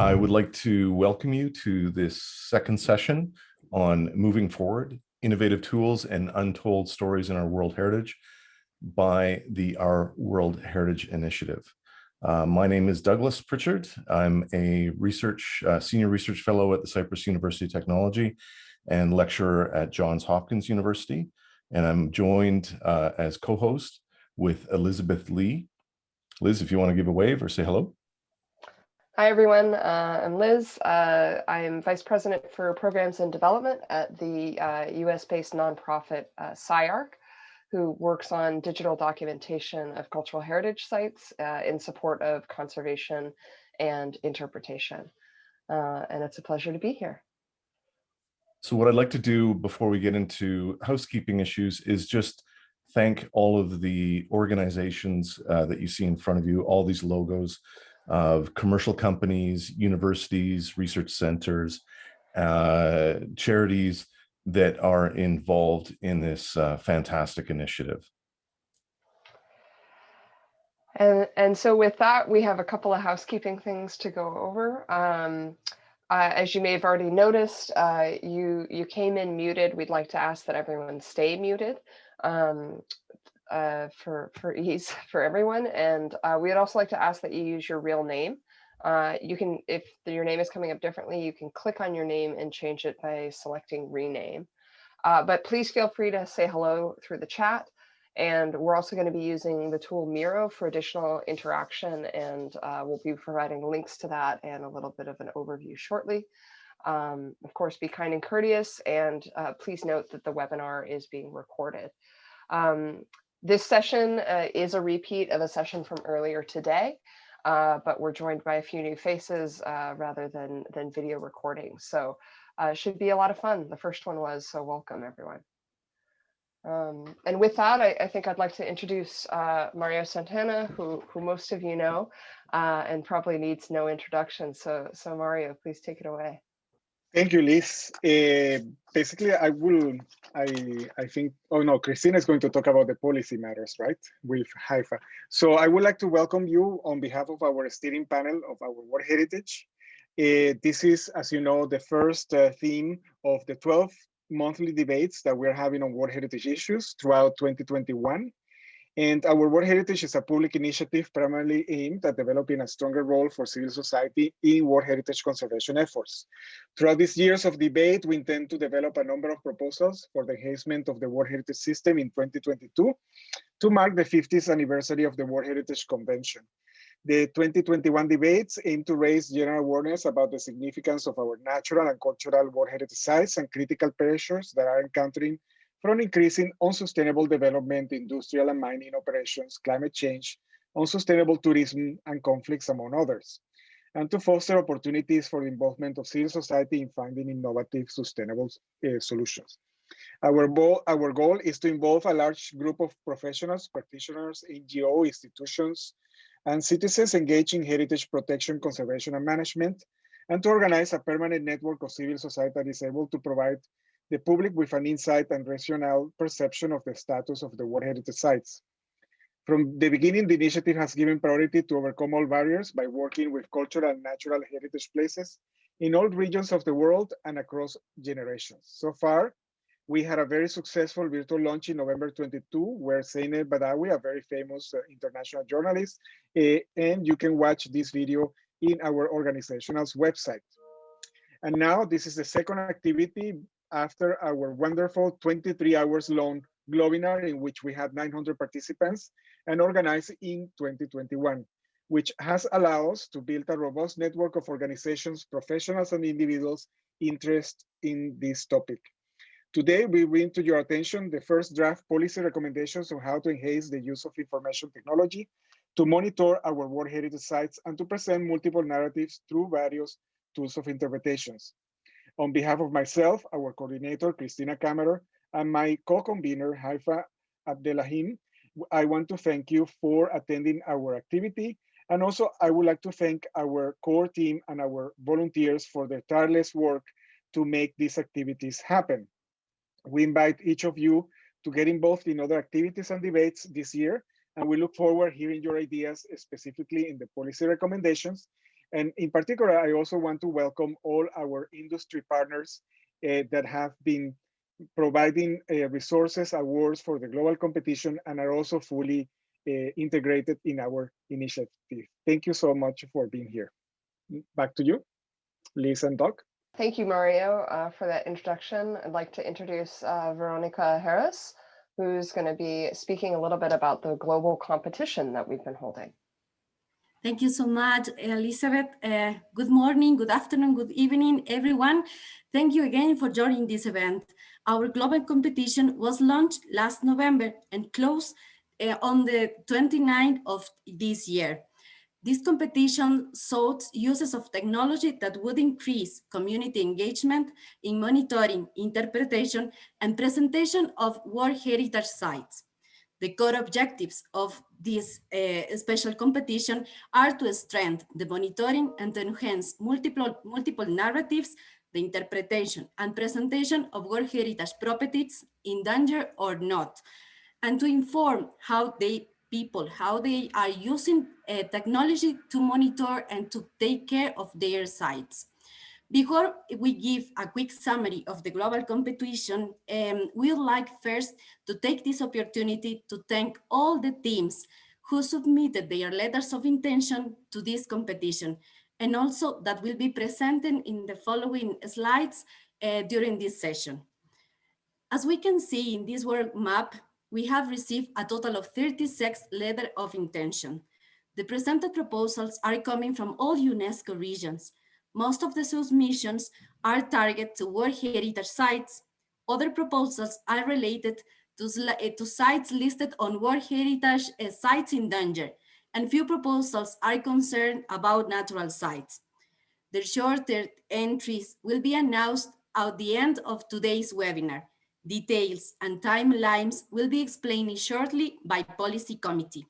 I would like to welcome you to this second session on moving forward, innovative tools and untold stories in our world heritage by the Our World Heritage Initiative. My name is Douglas Pritchard. I'm a senior research fellow at the Cyprus University of Technology and lecturer at Johns Hopkins University. And I'm joined as co-host with Elizabeth Lee. Liz, if you want to give a wave or say hello. Hi, everyone. I'm Liz. I'm Vice President for Programs and Development at the US-based nonprofit SciArc, who works on digital documentation of cultural heritage sites in support of conservation and interpretation. And it's a pleasure to be here. So what I'd like to do before we get into housekeeping issues is just thank all of the organizations that you see in front of you, all these logos of commercial companies, universities, research centers, charities that are involved in this fantastic initiative. And so with that, we have a couple of housekeeping things to go over. As you may have already noticed, you came in muted. We'd like to ask that everyone stay muted. For ease for everyone, and we'd also like to ask that you use your real name. You can, if your name is coming up differently, you can click on your name and change it by selecting rename. But please feel free to say hello through the chat, and we're also going to be using the tool Miro for additional interaction, and we'll be providing links to that and a little bit of an overview shortly. Of course, be kind and courteous, and please note that the webinar is being recorded. This session is a repeat of a session from earlier today, but we're joined by a few new faces rather than video recording. So it should be a lot of fun. The first one was, so welcome everyone. And with that, I think I'd like to introduce Mario Santana, who most of you know, and probably needs no introduction. So Mario, please take it away. Thank you, Liz. Basically, I think, oh no, Christina is going to talk about the policy matters, right, with Haifaa. So I would like to welcome you on behalf of our steering panel of our World Heritage. This is, as you know, the first theme of the 12 monthly debates that we're having on World Heritage issues throughout 2021. And our World Heritage is a public initiative primarily aimed at developing a stronger role for civil society in World Heritage conservation efforts. Throughout these years of debate, we intend to develop a number of proposals for the enhancement of the World Heritage system in 2022 to mark the 50th anniversary of the World Heritage Convention. The 2021 debates aim to raise general awareness about the significance of our natural and cultural World Heritage sites and critical pressures that are encountering from increasing unsustainable development, industrial and mining operations, climate change, unsustainable tourism, and conflicts, among others, and to foster opportunities for the involvement of civil society in finding innovative, sustainable solutions. Our goal is to involve a large group of professionals, practitioners, NGO, institutions, and citizens engaged in heritage protection, conservation, and management, and to organize a permanent network of civil society that is able to provide the public with an insight and rational perception of the status of the World Heritage sites. From the beginning, the initiative has given priority to overcome all barriers by working with cultural and natural heritage places in all regions of the world and across generations. So far, we had a very successful virtual launch in November 22, where Zeynep Badawi, a very famous international journalist, and you can watch this video in our organization's website. And now this is the second activity after our wonderful 23 hours long webinar in which we had 900 participants and organized in 2021, which has allowed us to build a robust network of organizations, professionals, and individuals interested in this topic. Today, we bring to your attention the first draft policy recommendations on how to enhance the use of information technology to monitor our World Heritage sites and to present multiple narratives through various tools of interpretations. On behalf of myself, our coordinator, Christina Kammerer, and my co-convener, Haifaa Abedalhaleem, I want to thank you for attending our activity. And also, I would like to thank our core team and our volunteers for their tireless work to make these activities happen. We invite each of you to get involved in other activities and debates this year, and we look forward to hearing your ideas specifically in the policy recommendations And in particular, I also want to welcome all our industry partners that have been providing resources, awards for the global competition, and are also fully integrated in our initiative. Thank you so much for being here. Back to you, Liz and Doc. Thank you, Mario, for that introduction. I'd like to introduce Verónica Heras, who's going to be speaking a little bit about the global competition that we've been holding. Thank you so much, Elizabeth. Good morning, good afternoon, good evening, everyone. Thank you again for joining this event. Our global competition was launched last November and closed on the 29th of this year. This competition sought uses of technology that would increase community engagement in monitoring, interpretation, and presentation of World Heritage Sites. The core objectives of this special competition are to strengthen the monitoring and to enhance multiple narratives, the interpretation and presentation of World Heritage properties in danger or not, and to inform how they are using technology to monitor and to take care of their sites. Before we give a quick summary of the global competition, we would like first to take this opportunity to thank all the teams who submitted their letters of intention to this competition, and also that will be presented in the following slides during this session. As we can see in this world map, we have received a total of 36 letters of intention. The presented proposals are coming from all UNESCO regions. Most of the submissions are targeted to World Heritage Sites. Other proposals are related to sites listed on World Heritage Sites in danger, and few proposals are concerned about natural sites. The shorter entries will be announced at the end of today's webinar. Details and timelines will be explained shortly by Policy Committee.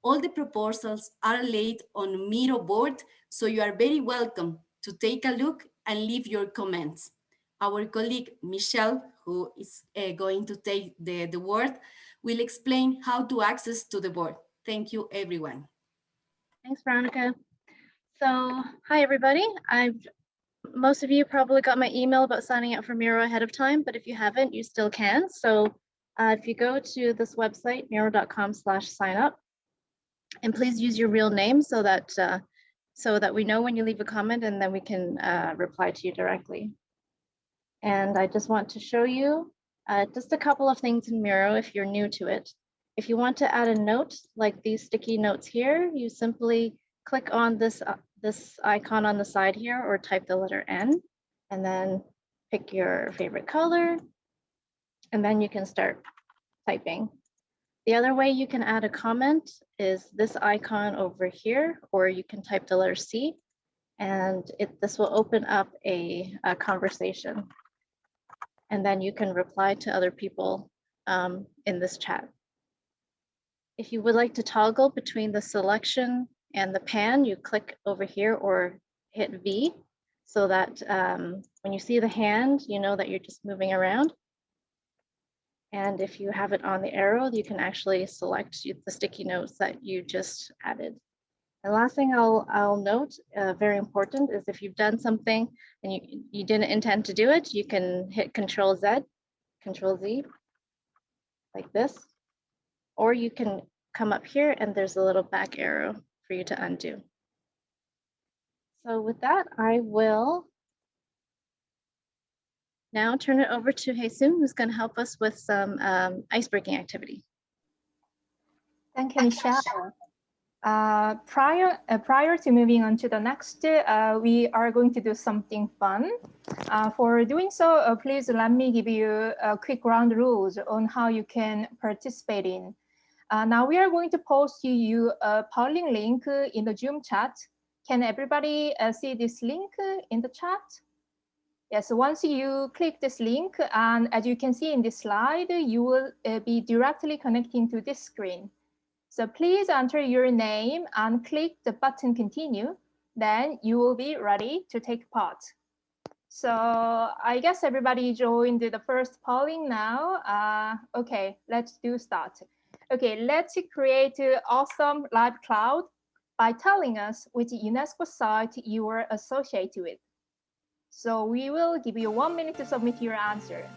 All the proposals are laid on Miro board, so you are very welcome to take a look and leave your comments. Our colleague Michelle, who is going to take the word, will explain how to access to the board. Thank you, everyone. Thanks, Verónica. So, hi, everybody. Most of you probably got my email about signing up for Miro ahead of time, but if you haven't, you still can. So if you go to this website, miro.com/signup, and please use your real name so that we know when you leave a comment, and then we can reply to you directly. And I just want to show you just a couple of things in Miro if you're new to it. If you want to add a note like these sticky notes here, you simply click on this icon on the side here, or type the letter N, and then pick your favorite color, and then you can start typing. The other way you can add a comment is this icon over here, or you can type the letter C, and this will open up a conversation. And then you can reply to other people in this chat. If you would like to toggle between the selection and the pan, you click over here or hit V, so that when you see the hand, you know that you're just moving around. And if you have it on the arrow, you can actually select the sticky notes that you just added. The last thing I'll note, very important, is if you've done something and you didn't intend to do it, you can hit Control Z, Control Z, like this, or you can come up here and there's a little back arrow for you to undo. So with that, I will now turn it over to Hyeseung, who's going to help us with some icebreaking activity. Thank you, Michelle. Prior to moving on to the next, we are going to do something fun. For doing so, please let me give you a quick ground rules on how you can participate in. Now we are going to post you a polling link in the Zoom chat. Can everybody see this link in the chat? Yes, once you click this link, and as you can see in this slide, you will be directly connecting to this screen. So please enter your name and click the button continue, then you will be ready to take part. So I guess everybody joined the first polling now. Okay, let's start. Okay, let's create an awesome live cloud by telling us which UNESCO site you are associated with. So we will give you 1 minute to submit your answer.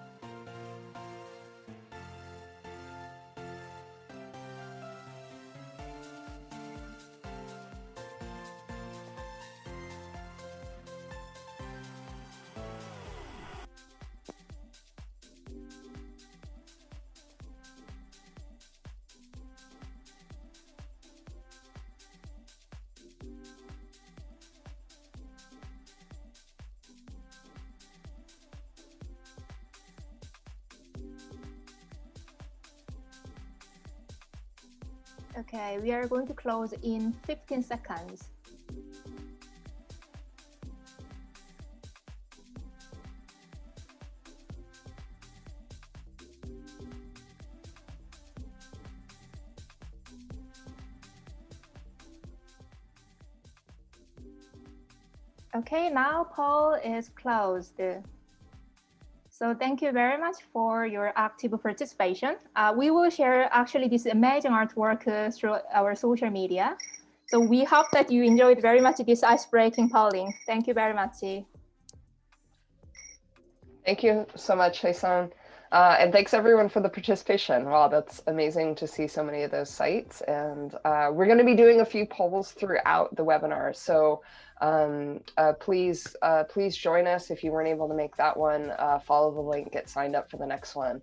Okay, we are going to close in 15 seconds. Okay, now poll is closed. So thank you very much for your active participation. We will share actually this amazing artwork through our social media. So we hope that you enjoyed very much this ice-breaking polling. Thank you very much. Thank you so much, Hyeseung. And thanks everyone for the participation. Wow, that's amazing to see so many of those sites. And we're going to be doing a few polls throughout the webinar. So please join us if you weren't able to make that one. Follow the link, get signed up for the next one.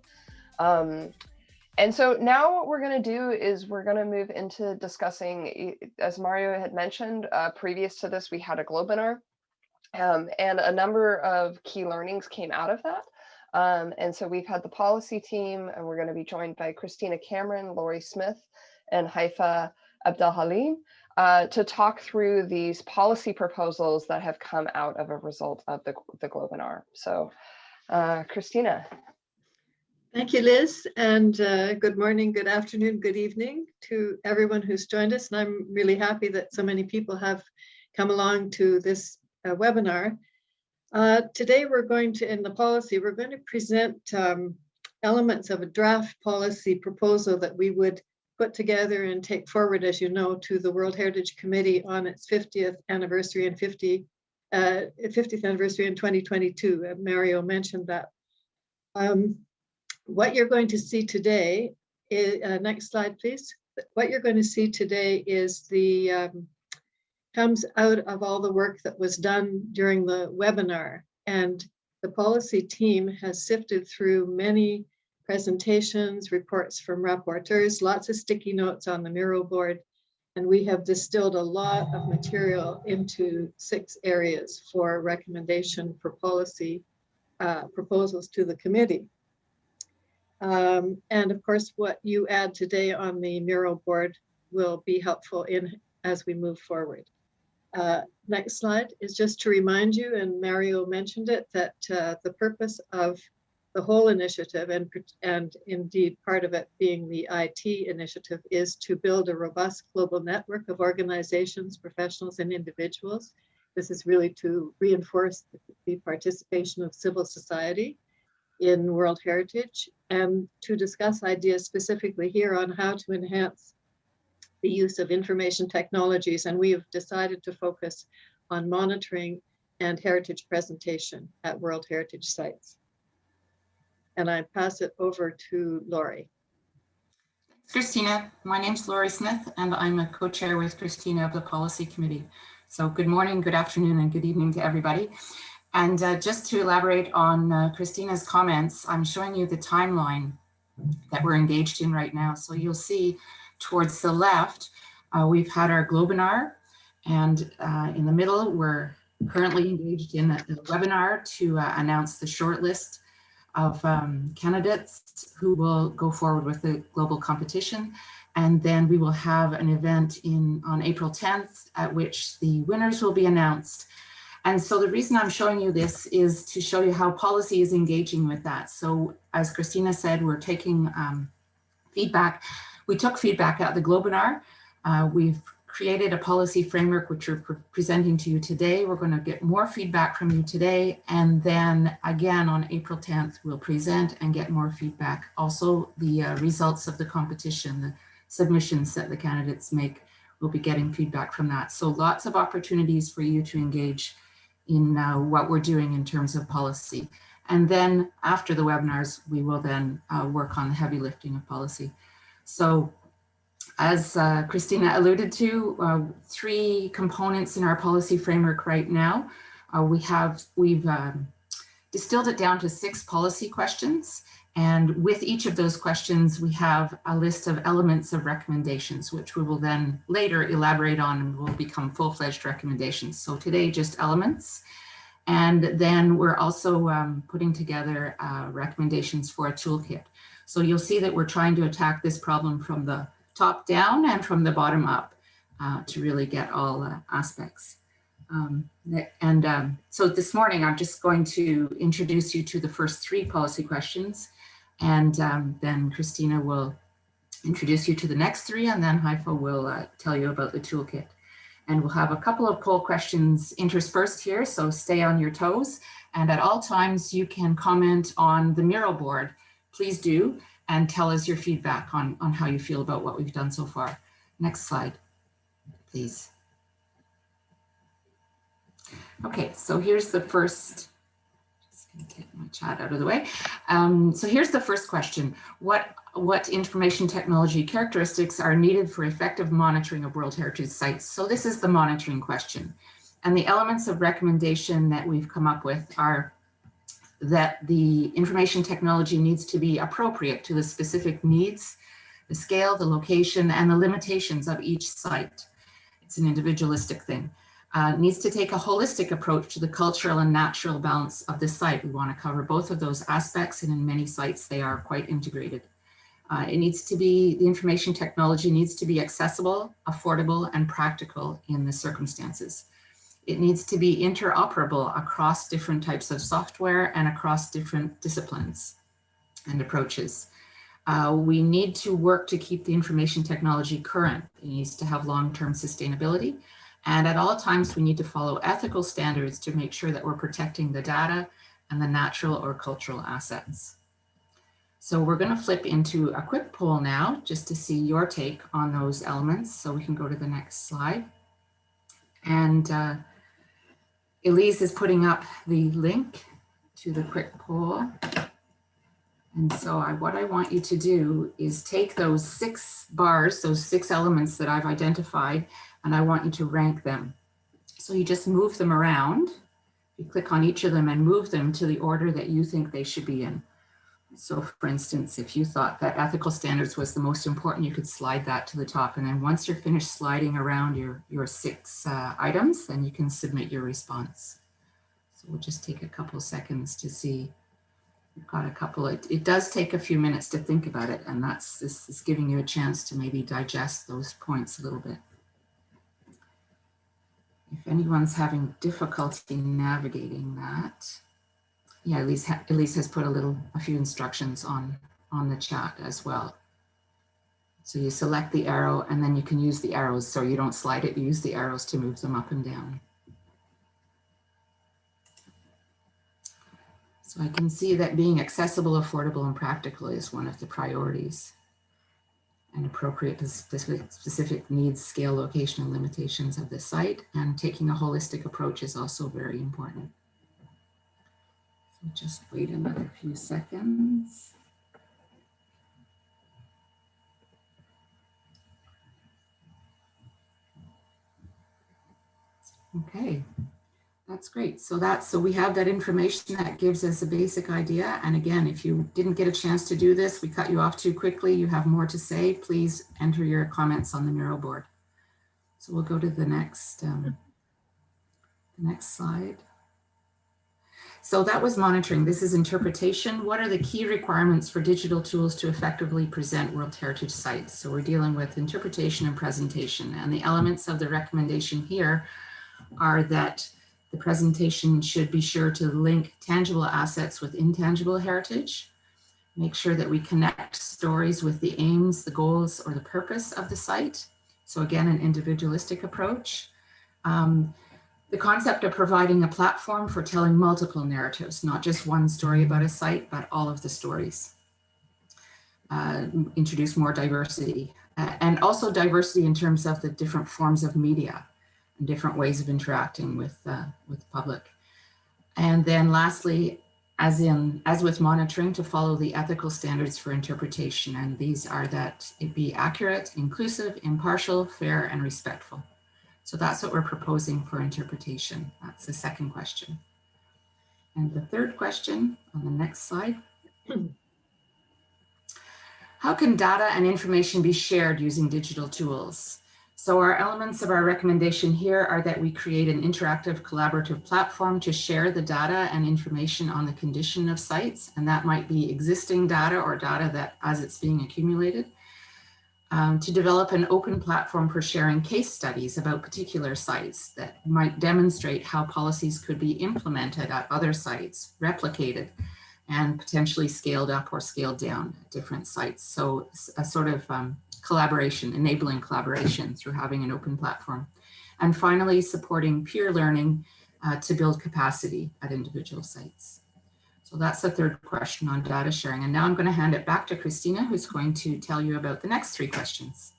And so now what we're going to do is we're going to move into discussing, as Mario had mentioned, previous to this, we had a Globinar. And a number of key learnings came out of that. And so we've had the policy team, and we're going to be joined by Christina Cameron, Laurie Smith, and Haifaa Abedalhaleem to talk through these policy proposals that have come out of a result of the Globinar. So Christina. Thank you, Liz, and good morning, good afternoon, good evening to everyone who's joined us. And I'm really happy that so many people have come along to this webinar. Today we're going to, in the policy, we're going to present elements of a draft policy proposal that we would put together and take forward, as you know, to the World Heritage Committee on its 50th anniversary and 50th anniversary in 2022. Mario mentioned that. What you're going to see today is, next slide, please. What you're going to see today is the comes out of all the work that was done during the webinar. And the policy team has sifted through many presentations, reports from rapporteurs, lots of sticky notes on the Miro board. And we have distilled a lot of material into 6 areas for recommendation for policy proposals to the committee. And of course, what you add today on the Miro board will be helpful as we move forward. Next slide is just to remind you, and Mario mentioned it, that the purpose of the whole initiative, and indeed part of it being the IT initiative, is to build a robust global network of organizations, professionals, and individuals. This is really to reinforce the participation of civil society in World Heritage, and to discuss ideas specifically here on how to enhance the use of information technologies. And we have decided to focus on monitoring and heritage presentation at World Heritage sites. And I pass it over to Laurie. Christina, my name's Laurie Smith, and I'm a co-chair with Christina of the Policy Committee. So good morning, good afternoon, and good evening to everybody. And just to elaborate on Christina's comments, I'm showing you the timeline that we're engaged in right now. So you'll see towards the left, we've had our Globinar, and in the middle, we're currently engaged in a webinar to announce the shortlist of candidates who will go forward with the global competition. And then we will have an event on April 10th at which the winners will be announced. And so the reason I'm showing you this is to show you how policy is engaging with that. So as Christina said, we're taking feedback. We took feedback at the Globinar. We've created a policy framework which we're presenting to you today. We're going to get more feedback from you today. And then again on April 10th, we'll present and get more feedback. Also the results of the competition, the submissions that the candidates make we'll be getting feedback from that. So lots of opportunities for you to engage in what we're doing in terms of policy. And then after the webinars, we will then work on the heavy lifting of policy. So as Christina alluded to, 3 components in our policy framework right now. We've distilled it down to 6 policy questions. And with each of those questions, we have a list of elements of recommendations, which we will then later elaborate on and will become full-fledged recommendations. So today, just elements. And then we're also putting together recommendations for a toolkit. So you'll see that we're trying to attack this problem from the top down and from the bottom up to really get all aspects. So this morning, I'm just going to introduce you to the first 3 policy questions, and then Christina will introduce you to the next 3, and then Haifaa will tell you about the toolkit. And we'll have a couple of poll questions interspersed here, so stay on your toes. And at all times, you can comment on the Miro board. Please do, and tell us your feedback on how you feel about what we've done so far. Next slide, please. Okay, so here's the first, just gonna take my chat out of the way. So here's the first question. What information technology characteristics are needed for effective monitoring of World Heritage sites? So this is the monitoring question. And the elements of recommendation that we've come up with are that the information technology needs to be appropriate to the specific needs, the scale, the location, and the limitations of each site. It's an individualistic thing. Needs to take a holistic approach to the cultural and natural balance of the site. We want to cover both of those aspects, and in many sites they are quite integrated. It needs to be, the information technology needs to be accessible, affordable, and practical in the circumstances. It needs to be interoperable across different types of software and across different disciplines and approaches. We need to work to keep the information technology current. It needs to have long-term sustainability. And at all times, we need to follow ethical standards to make sure that we're protecting the data and the natural or cultural assets. So we're going to flip into a quick poll now, just to see your take on those elements. So we can go to the next slide. And Elise is putting up the link to the quick poll. And so what I want you to do is take those 6 bars, those 6 elements that I've identified, and I want you to rank them. So you just move them around. You click on each of them and move them to the order that you think they should be in. So for instance, if you thought that ethical standards was the most important, you could slide that to the top. And then once you're finished sliding around your 6 items, then you can submit your response. So we'll just take a couple of seconds to see. We've got a couple, it does take a few minutes to think about it, and this is giving you a chance to maybe digest those points a little bit. If anyone's having difficulty navigating that, yeah, Elise has put a few instructions on the chat as well. So you select the arrow, and then you can use the arrows. So you don't slide it, you use the arrows to move them up and down. So I can see that being accessible, affordable, and practical is one of the priorities, and appropriate to specific needs, scale, location, and limitations of the site. And taking a holistic approach is also very important. So just wait another few seconds. Okay. That's great. So we have that information that gives us a basic idea. And again, if you didn't get a chance to do this, we cut you off too quickly, you have more to say, please enter your comments on the Miro board. So we'll go to the next slide. So that was monitoring. This is interpretation. What are the key requirements for digital tools to effectively present World Heritage sites? So we're dealing with interpretation and presentation. And the elements of the recommendation here are that the presentation should be sure to link tangible assets with intangible heritage, make sure that we connect stories with the aims, the goals, or the purpose of the site. So again, an individualistic approach. The concept of providing a platform for telling multiple narratives, not just one story about a site, but all of the stories. Introduce more diversity and also diversity in terms of the different forms of media and different ways of interacting with the public. And then lastly, as with monitoring, to follow the ethical standards for interpretation. And these are that it be accurate, inclusive, impartial, fair, and respectful. So that's what we're proposing for interpretation. That's the second question. And the third question on the next slide. How can data and information be shared using digital tools? So our elements of our recommendation here are that we create an interactive collaborative platform to share the data and information on the condition of sites. And that might be existing data or data that as it's being accumulated. To develop an open platform for sharing case studies about particular sites that might demonstrate how policies could be implemented at other sites, replicated, and potentially scaled up or scaled down at different sites. So a sort of collaboration, enabling collaboration through having an open platform. And finally, supporting peer learning to build capacity at individual sites. So that's the third question on data sharing. And now I'm going to hand it back to Christina, who's going to tell you about the next three questions.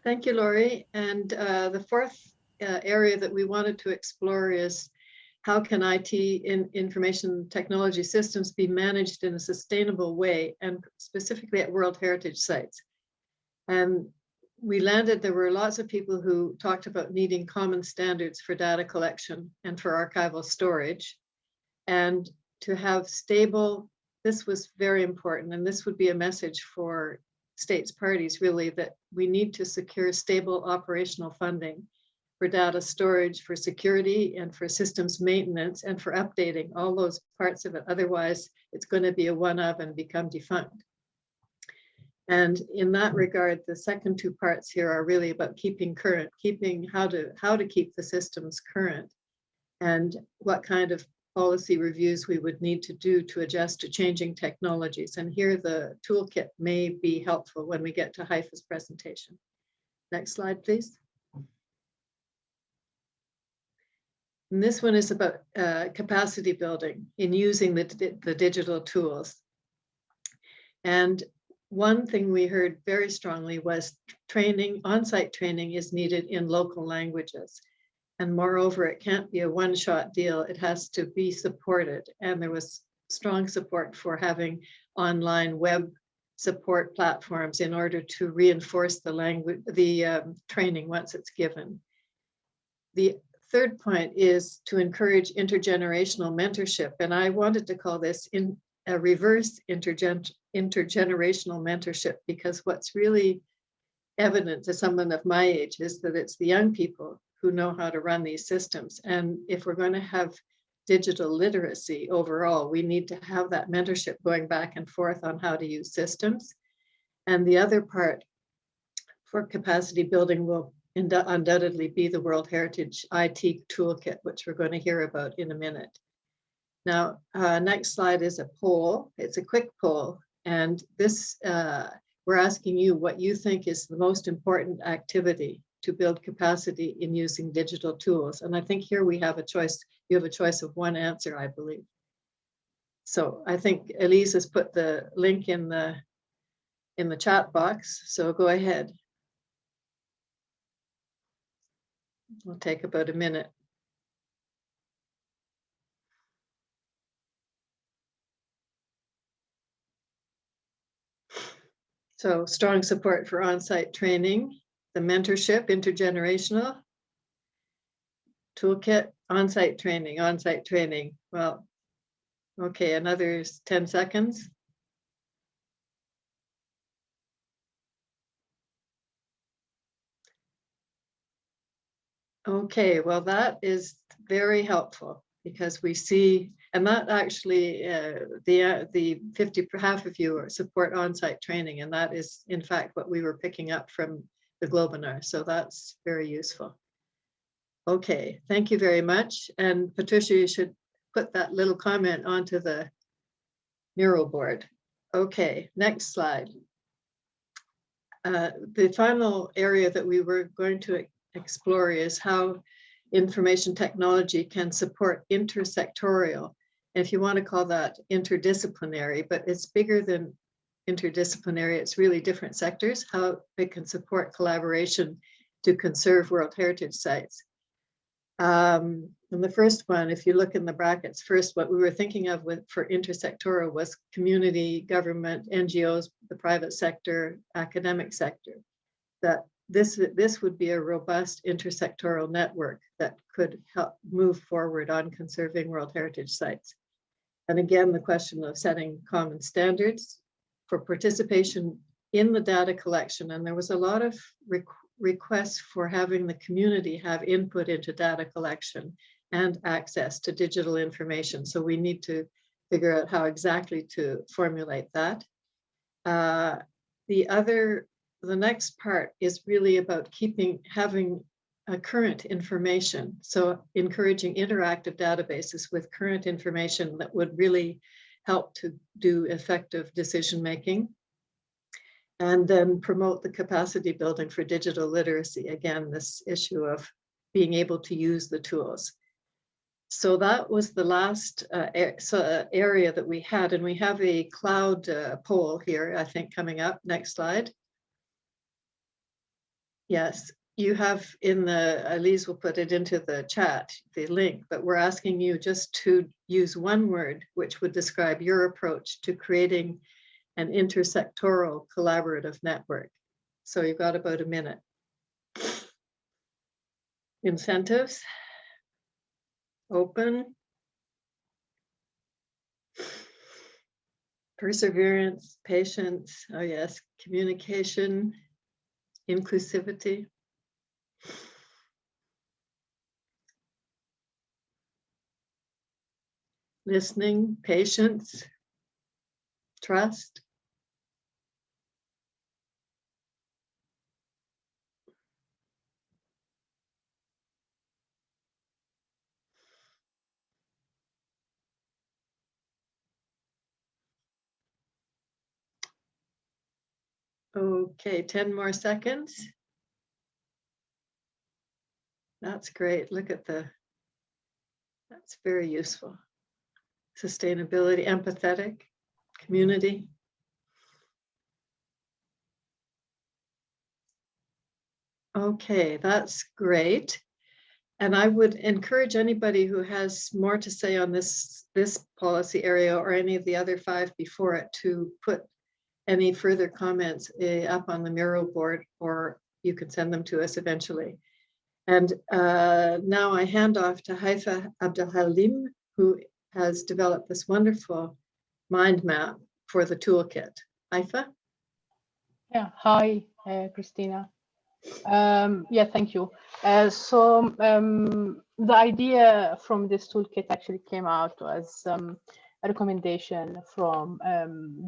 Thank you, Laurie. And the fourth area that we wanted to explore is how can IT information technology systems be managed in a sustainable way, and specifically at World Heritage sites. And we landed, there were lots of people who talked about needing common standards for data collection and for archival storage. And to have stable, this was very important, and this would be a message for states parties really, that we need to secure stable operational funding for data storage, for security, and for systems maintenance, and for updating all those parts of it. Otherwise, it's going to be a one-of and become defunct. And in that regard, the second two parts here are really about keeping current, keeping how to keep the systems current, and what kind of policy reviews we would need to do to adjust to changing technologies. And here the toolkit may be helpful when we get to Haifaa's presentation. Next slide, please. And this one is about capacity building in using the digital tools. And one thing we heard very strongly was training, on-site training is needed in local languages. And moreover, it can't be a one-shot deal. It has to be supported. And there was strong support for having online web support platforms in order to reinforce the language, the training once it's given. The third point is to encourage intergenerational mentorship. And I wanted to call this in a reverse intergenerational mentorship, because what's really evident to someone of my age is that it's the young people who know how to run these systems. And if we're going to have digital literacy overall, we need to have that mentorship going back and forth on how to use systems. And the other part for capacity building will undoubtedly be the World Heritage IT Toolkit, which we're going to hear about in a minute. Now, next slide is a poll. It's a quick poll. And this, we're asking you what you think is the most important activity to build capacity in using digital tools. And I think here we have a choice. You have a choice of one answer, I believe. So I think Elise has put the link in the chat box. So go ahead. It'll take about a minute. So strong support for on-site training, the mentorship, intergenerational, toolkit, on-site training, on-site training. Well, okay, another 10 seconds. Okay, well, that is very helpful because we see, and that actually, half of you support on-site training, and that is in fact what we were picking up from the Globinar, so that's very useful. Okay, thank you very much. And Patricia, you should put that little comment onto the Miro board. Okay, next slide. The final area that we were going to explore is how information technology can support intersectorial. And if you want to call that interdisciplinary, but it's bigger than interdisciplinary, it's really different sectors, how it can support collaboration to conserve World Heritage sites. And the first one, if you look in the brackets, first, what we were thinking of for intersectoral was community, government, NGOs, the private sector, academic sector, that this would be a robust intersectoral network that could help move forward on conserving World Heritage sites. And again, the question of setting common standards for participation in the data collection. And there was a lot of requests for having the community have input into data collection and access to digital information. So we need to figure out how exactly to formulate that. The next part is really about having a current information. So encouraging interactive databases with current information that would really help to do effective decision-making. And then promote the capacity building for digital literacy. Again, this issue of being able to use the tools. So that was the last area that we had. And we have a cloud poll here, I think, coming up. Next slide. Yes, you have Elise will put it into the chat, the link, but we're asking you just to use one word which would describe your approach to creating an intersectoral collaborative network. So you've got about a minute. Incentives, open, perseverance, patience, oh yes, communication, inclusivity. Listening, patience, trust. Okay, 10 more seconds. That's great. Look at that's very useful. Sustainability, empathetic, community. Okay, that's great. And I would encourage anybody who has more to say on this policy area or any of the other 5 before it to put any further comments up on the Miro board, or you can send them to us eventually. And now I hand off to Haifaa Abedalhaleem, who has developed this wonderful mind map for the toolkit. Haifaa? Yeah, hi, Christina. Yeah, thank you. The idea from this toolkit actually came out as a recommendation from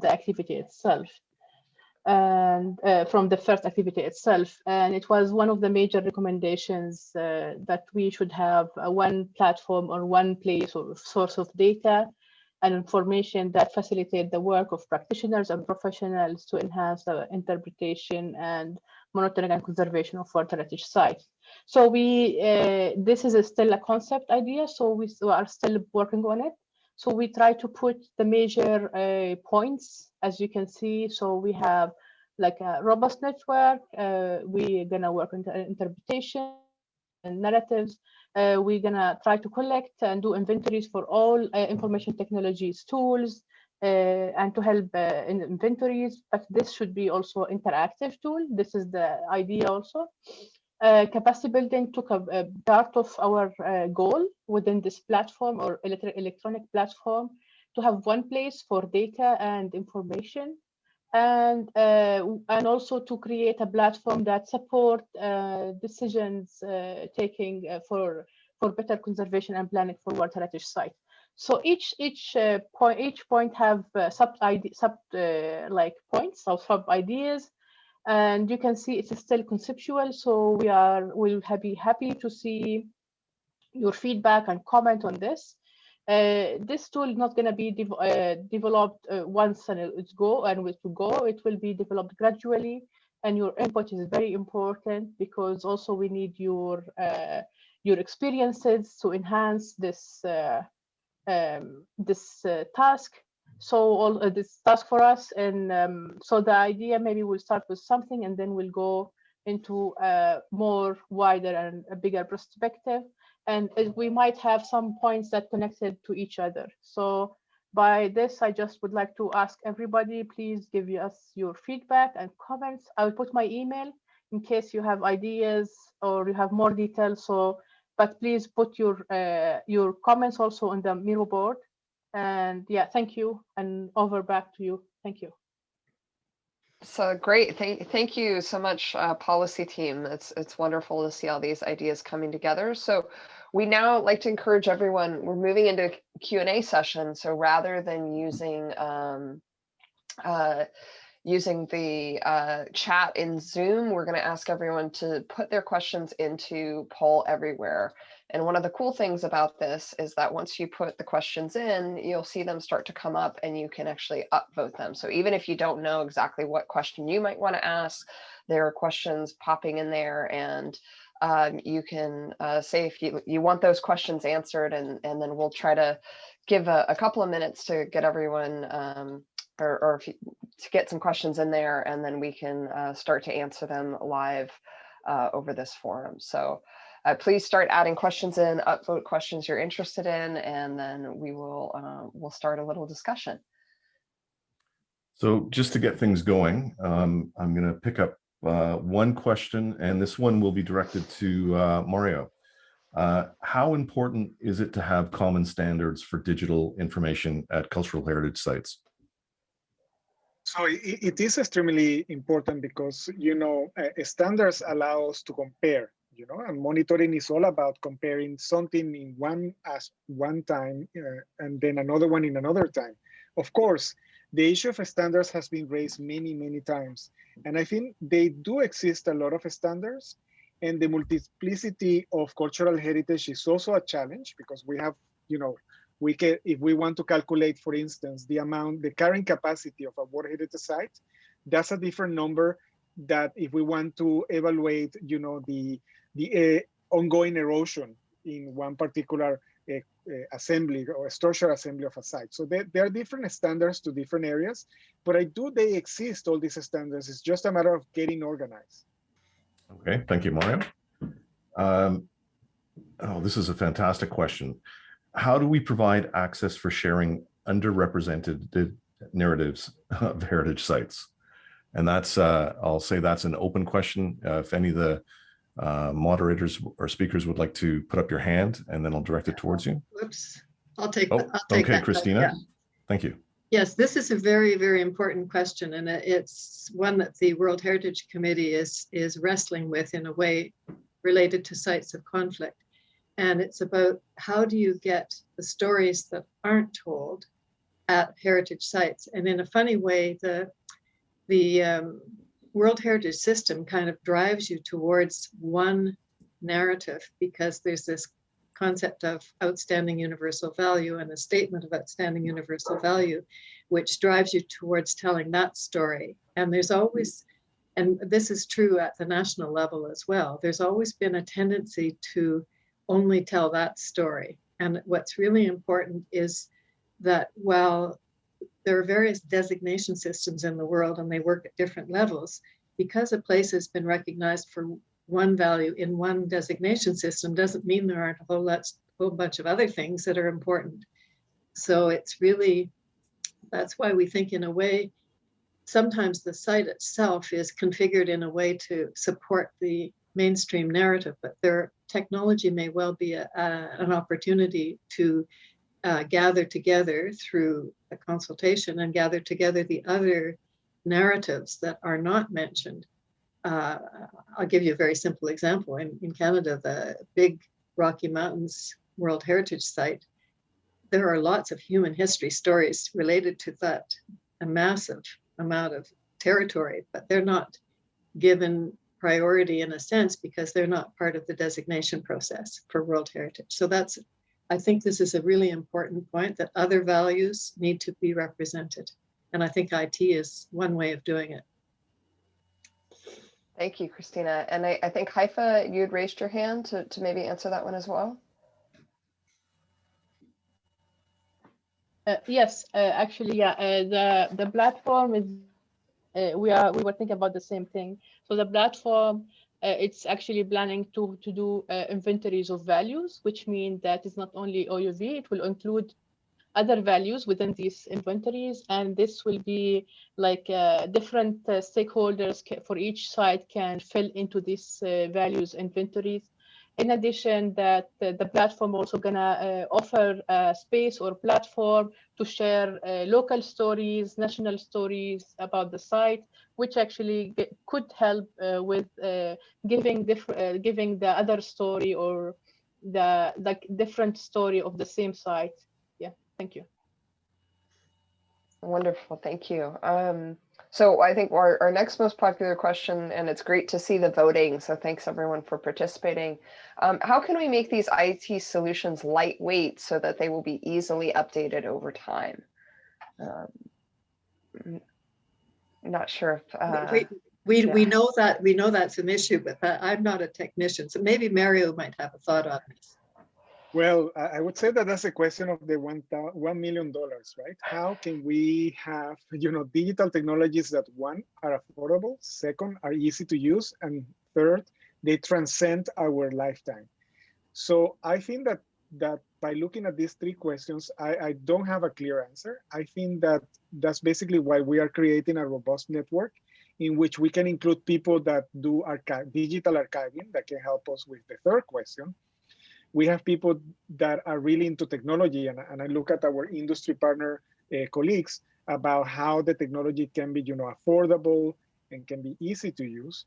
the activity itself, and from the first activity itself. And it was one of the major recommendations that we should have one platform or one place or source of data and information that facilitate the work of practitioners and professionals to enhance the interpretation and monitoring and conservation of World Heritage sites. So this is still a concept idea, so we are still working on it. So we try to put the major points, as you can see. So we have like a robust network. We're gonna work on interpretation and narratives. We're gonna try to collect and do inventories for all information technologies tools and to help in inventories, but this should be also interactive tool. This is the idea also. Capacity building took a part of our goal within this platform or electronic platform to have one place for data and information, and also to create a platform that support decisions taking for better conservation and planning for World Heritage site. So each point have sub points or sub ideas. And you can see it's still conceptual, so we'll be happy to see your feedback and comment on this. This tool is not going to be developed once and it will be developed gradually, and your input is very important because also we need your experiences to enhance this task. so all this task for us. And so the idea, maybe we'll start with something and then we'll go into a more wider and a bigger perspective. And we might have some points that connected to each other. So by this, I just would like to ask everybody, please give us your feedback and comments. I will put my email in case you have ideas or you have more details. So, but please put your comments also on the Miro board. And yeah, thank you. And over back to you. Thank you. So great. Thank you so much, policy team. It's wonderful to see all these ideas coming together. So we now like to encourage everyone, we're moving into Q&A session. So rather than using the chat in Zoom, we're going to ask everyone to put their questions into Poll Everywhere. And one of the cool things about this is that once you put the questions in, you'll see them start to come up and you can actually upvote them. So even if you don't know exactly what question you might want to ask, there are questions popping in there, and you can say if you want those questions answered, and then we'll try to give a couple of minutes to get everyone or if to get some questions in there, and then we can start to answer them live over this forum. So please start adding questions in, upvote questions you're interested in, and then we will we'll start a little discussion. So just to get things going, I'm going to pick up one question, and this one will be directed to Mario. How important is it to have common standards for digital information at cultural heritage sites? So it is extremely important because, you know, standards allow us to compare, you know, and monitoring is all about comparing something in one time and then another one in another time. Of course, the issue of standards has been raised many, many times. And I think they do exist a lot of standards, and the multiplicity of cultural heritage is also a challenge because we have, you know, we can, if we want to calculate, for instance, the carrying capacity of a World Heritage site, that's a different number that if we want to evaluate, you know, the ongoing erosion in one particular assembly or structural assembly of a site. So there are different standards to different areas, but they exist, all these standards. It's just a matter of getting organized. Okay, thank you, Mario. Oh, this is a fantastic question. How do we provide access for sharing underrepresented narratives of heritage sites? And that's, I'll say that's an open question. If any of the moderators or speakers would like to put up your hand, and then I'll direct it towards you. Whoops, I'll take that. Okay, that. Christina, Yeah. Thank you. Yes, this is a very, very important question, and it's one that the World Heritage Committee is wrestling with in a way related to sites of conflict. And it's about how do you get the stories that aren't told at heritage sites. And in a funny way, the World Heritage system kind of drives you towards one narrative, because there's this concept of outstanding universal value and a statement of outstanding universal value, which drives you towards telling that story. And there's always, and this is true at the national level as well, there's always been a tendency to only tell that story. And what's really important is that while there are various designation systems in the world and they work at different levels, because a place has been recognized for one value in one designation system doesn't mean there aren't a whole bunch of other things that are important. So it's really, that's why we think in a way, sometimes the site itself is configured in a way to support the mainstream narrative, but their technology may well be an opportunity to gather together through a consultation and gather together the other narratives that are not mentioned. I'll give you a very simple example. In Canada, the big Rocky Mountains World Heritage Site, there are lots of human history stories related to that, a massive amount of territory, but they're not given priority in a sense because they're not part of the designation process for World Heritage. So that's, I think this is a really important point, that other values need to be represented. And I think IT is one way of doing it. Thank you, Christina. And I think Haifaa, you had raised your hand to maybe answer that one as well. Yes, actually, yeah. The platform is we were thinking about the same thing. So the platform it's actually planning to do inventories of values, which mean that it's not only OUV, it will include other values within these inventories, and this will be like different stakeholders for each site can fill into these values inventories. In addition, that the platform also gonna offer a space or platform to share local stories, national stories about the site, which actually could help with giving the other story or the different story of the same site. Yeah, thank you. Wonderful, thank you. So I think our next most popular question, and it's great to see the voting, so thanks everyone for participating. How can we make these IT solutions lightweight so that they will be easily updated over time? Not sure if we know that's an issue, but I'm not a technician, so maybe Mario might have a thought on this. Well, I would say that that's a question of the $1 million, right? How can we have, digital technologies that, one, are affordable, second, are easy to use, and third, they transcend our lifetime. So I think that by looking at these three questions, I don't have a clear answer. I think that that's basically why we are creating a robust network in which we can include people that do digital archiving that can help us with the third question. We have people that are really into technology, and I look at our industry partner colleagues about how the technology can be, affordable and can be easy to use.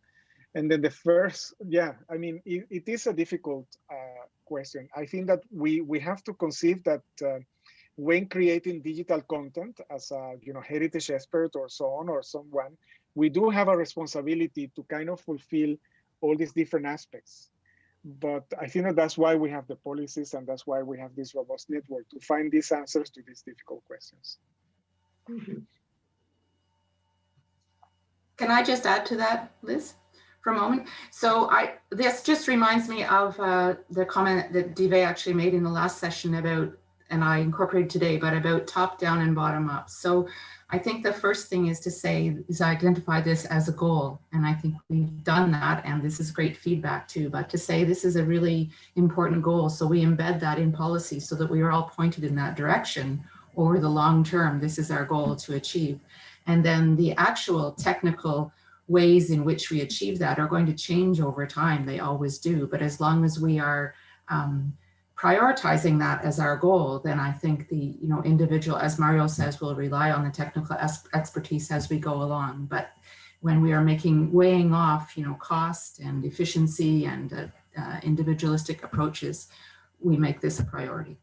And then the first, it is a difficult question. I think that we have to conceive that when creating digital content as a heritage expert or so on, or someone, we do have a responsibility to kind of fulfill all these different aspects. But I think that's why we have the policies, and that's why we have this robust network to find these answers to these difficult questions. Mm-hmm. Can I just add to that, Liz, for a moment? So this just reminds me of the comment that Dive actually made in the last session about, and I incorporated today, but about top down and bottom up. So I think the first thing is to identify this as a goal. And I think we've done that, and this is great feedback too, but to say this is a really important goal. So we embed that in policy so that we are all pointed in that direction over the long term. This is our goal to achieve. And then the actual technical ways in which we achieve that are going to change over time. They always do. But as long as we are prioritizing that as our goal, then I think the individual, as Mario says, will rely on the technical expertise as we go along. But when we are weighing off cost and efficiency and individualistic approaches, we make this a priority.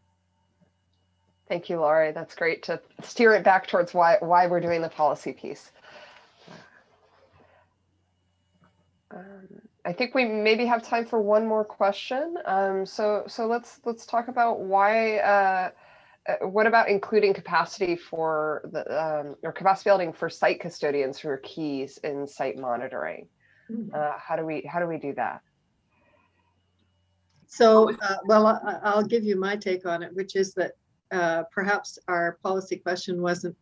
Thank you, Laurie. That's great to steer it back towards why we're doing the policy piece. I think we maybe have time for one more question. So let's talk about why. What about including capacity for the or capacity building for site custodians who are keys in site monitoring? How do we do that? So, well, I'll give you my take on it, which is that perhaps our policy question wasn't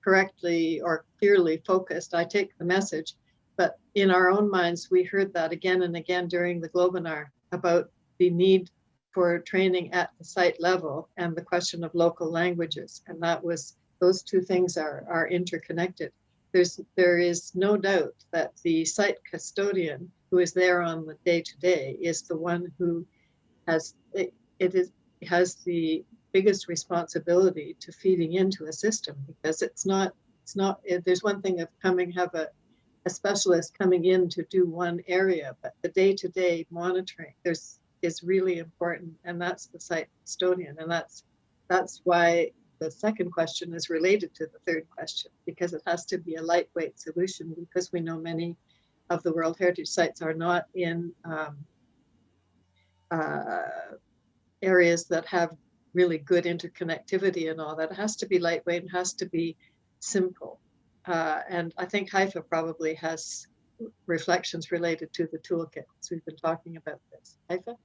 correctly or clearly focused. I take the message. But in our own minds, we heard that again and again during the Globinar about the need for training at the site level and the question of local languages. And those two things are interconnected. There is no doubt that the site custodian who is there on the day-to-day is the one who has the biggest responsibility to feeding into a system, because there's one thing of have a specialist coming in to do one area, but the day-to-day monitoring is really important, and that's the site custodian. And that's why the second question is related to the third question, because it has to be a lightweight solution, because we know many of the World Heritage sites are not in areas that have really good interconnectivity and all that. It has to be lightweight and has to be simple. And I think Haifaa probably has reflections related to the toolkit, so we've been talking about this. Haifaa?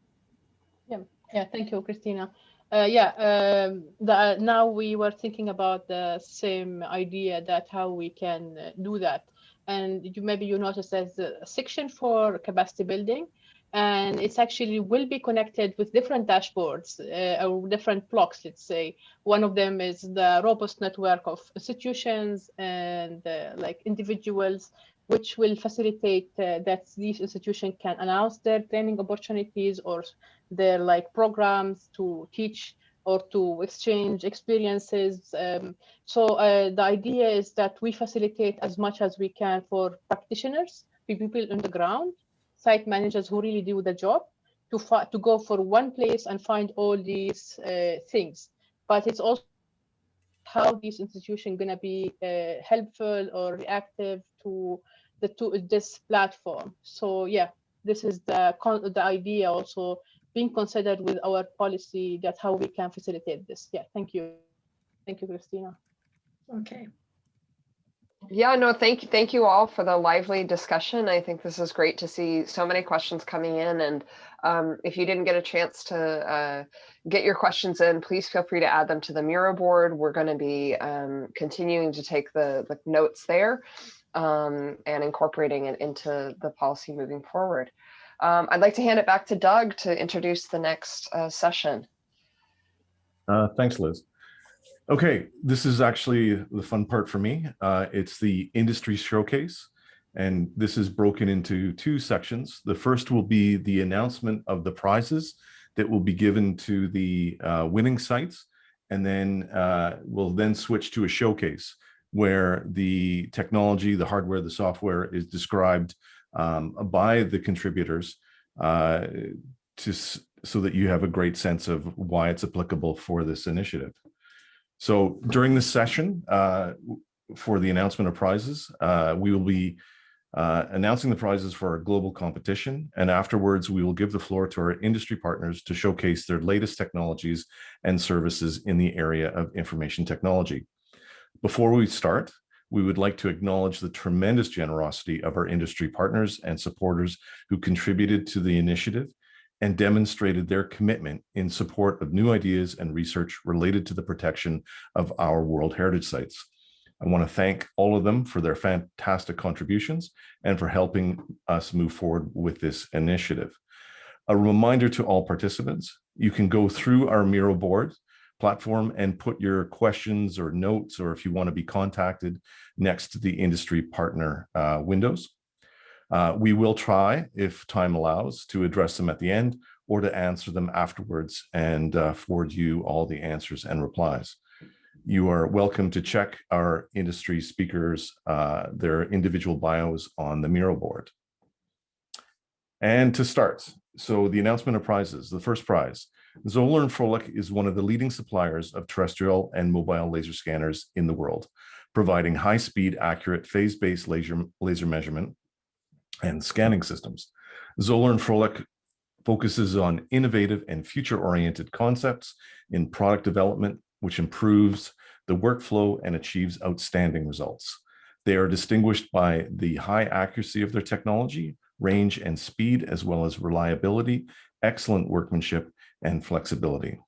Yeah, thank you, Christina. Now we were thinking about the same idea, that how we can do that. And maybe you noticed there's a section for capacity building, and it's actually will be connected with different dashboards or different blocks, let's say. One of them is the robust network of institutions and like individuals, which will facilitate that these institutions can announce their training opportunities or their like programs to teach or to exchange experiences. The idea is that we facilitate as much as we can for practitioners, people on the ground, site managers who really do the job, to go for one place and find all these things. But it's also how these institutions gonna be helpful or reactive to this platform. So yeah, this is the idea also being considered with our policy, that how we can facilitate this. Yeah, thank you, Christina. Okay. Yeah, no, thank you all for the lively discussion. I think this is great to see so many questions coming in. And if you didn't get a chance to get your questions in, please feel free to add them to the Miro board. We're going to be continuing to take the notes there and incorporating it into the policy moving forward. I'd like to hand it back to Doug to introduce the next session. Thanks, Liz. Okay, this is actually the fun part for me. It's the industry showcase, and this is broken into two sections. The first will be the announcement of the prizes that will be given to the winning sites, and then we'll then switch to a showcase where the technology, the hardware, the software is described by the contributors so that you have a great sense of why it's applicable for this initiative. So during this session, for the announcement of prizes, we will be announcing the prizes for our global competition, and afterwards we will give the floor to our industry partners to showcase their latest technologies and services in the area of information technology. Before we start, we would like to acknowledge the tremendous generosity of our industry partners and supporters who contributed to the initiative and demonstrated their commitment in support of new ideas and research related to the protection of our World Heritage sites. I want to thank all of them for their fantastic contributions and for helping us move forward with this initiative. A reminder to all participants, you can go through our Miro board platform and put your questions or notes, or if you want to be contacted, next to the industry partner windows. We will try, if time allows, to address them at the end or to answer them afterwards and forward you all the answers and replies. You are welcome to check our industry speakers, their individual bios on the Miro board. And to start, so the announcement of prizes, the first prize. Zoller & Froelich is one of the leading suppliers of terrestrial and mobile laser scanners in the world, providing high-speed, accurate, phase-based laser measurement and scanning systems. Zoller & Froelich focuses on innovative and future-oriented concepts in product development, which improves the workflow and achieves outstanding results. They are distinguished by the high accuracy of their technology, range and speed, as well as reliability, excellent workmanship, and flexibility.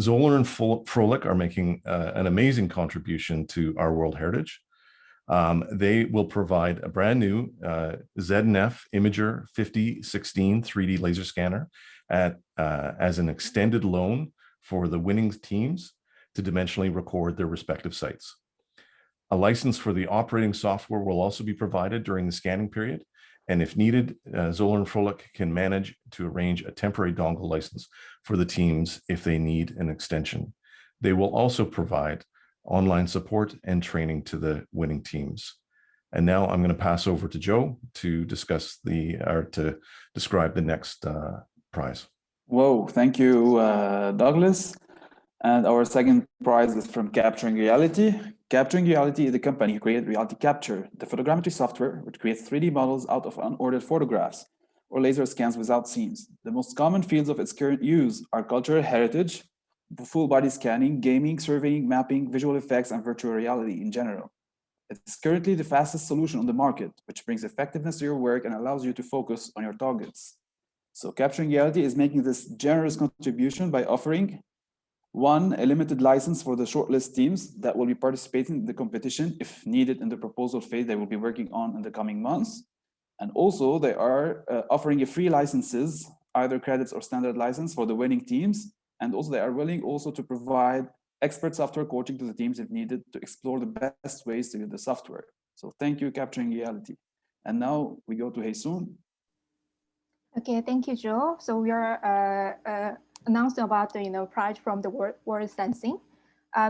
Zoller & Froelich are making an amazing contribution to our World Heritage. They will provide a brand new ZNF Imager 5016 3D laser scanner as an extended loan for the winning teams to dimensionally record their respective sites. A license for the operating software will also be provided during the scanning period, and if needed, Zoller & Froelich can manage to arrange a temporary dongle license for the teams if they need an extension. They will also provide online support and training to the winning teams. And now I'm going to pass over to Joe to discuss to describe the next prize. Whoa, thank you, Douglas. And our second prize is from Capturing Reality. Capturing Reality is a company who created Reality Capture, the photogrammetry software which creates 3D models out of unordered photographs or laser scans without scenes. The most common fields of its current use are cultural heritage, full body scanning, gaming, surveying, mapping, visual effects, and virtual reality in general. It's currently the fastest solution on the market, which brings effectiveness to your work and allows you to focus on your targets. So Capturing Reality is making this generous contribution by offering 1, a limited license for the shortlist teams that will be participating in the competition if needed in the proposal phase they will be working on in the coming months. And also they are offering a free licenses, either credits or standard license for the winning teams. And also they are willing also to provide expert software coaching to the teams if needed to explore the best ways to use the software. So thank you, Capturing Reality. And now we go to Hyeseung. Okay, thank you, Joe. So we are announcing about the prize from the World Sensing.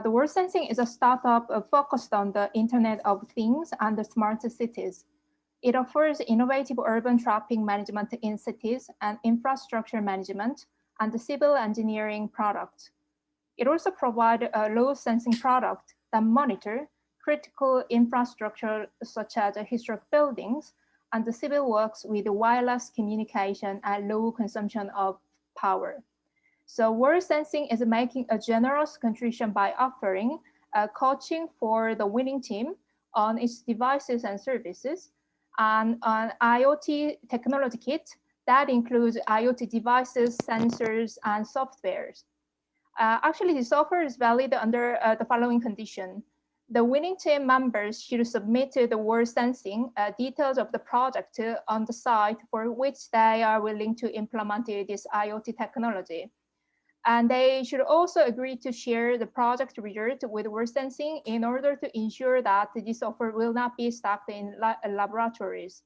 The World Sensing is a startup focused on the Internet of Things and the smart cities. It offers innovative urban traffic management in cities and infrastructure management and the civil engineering product. It also provides a load sensing product that monitor critical infrastructure such as historic buildings and the civil works with wireless communication and low consumption of power. So World Sensing is making a generous contribution by offering coaching for the winning team on its devices and services, and an IoT technology kit that includes IoT devices, sensors, and softwares. Actually, the software is valid under the following condition. The winning team members should submit to the World Sensing details of the project on the site for which they are willing to implement this IoT technology. And they should also agree to share the project result with World Sensing in order to ensure that this software will not be stuck in laboratories.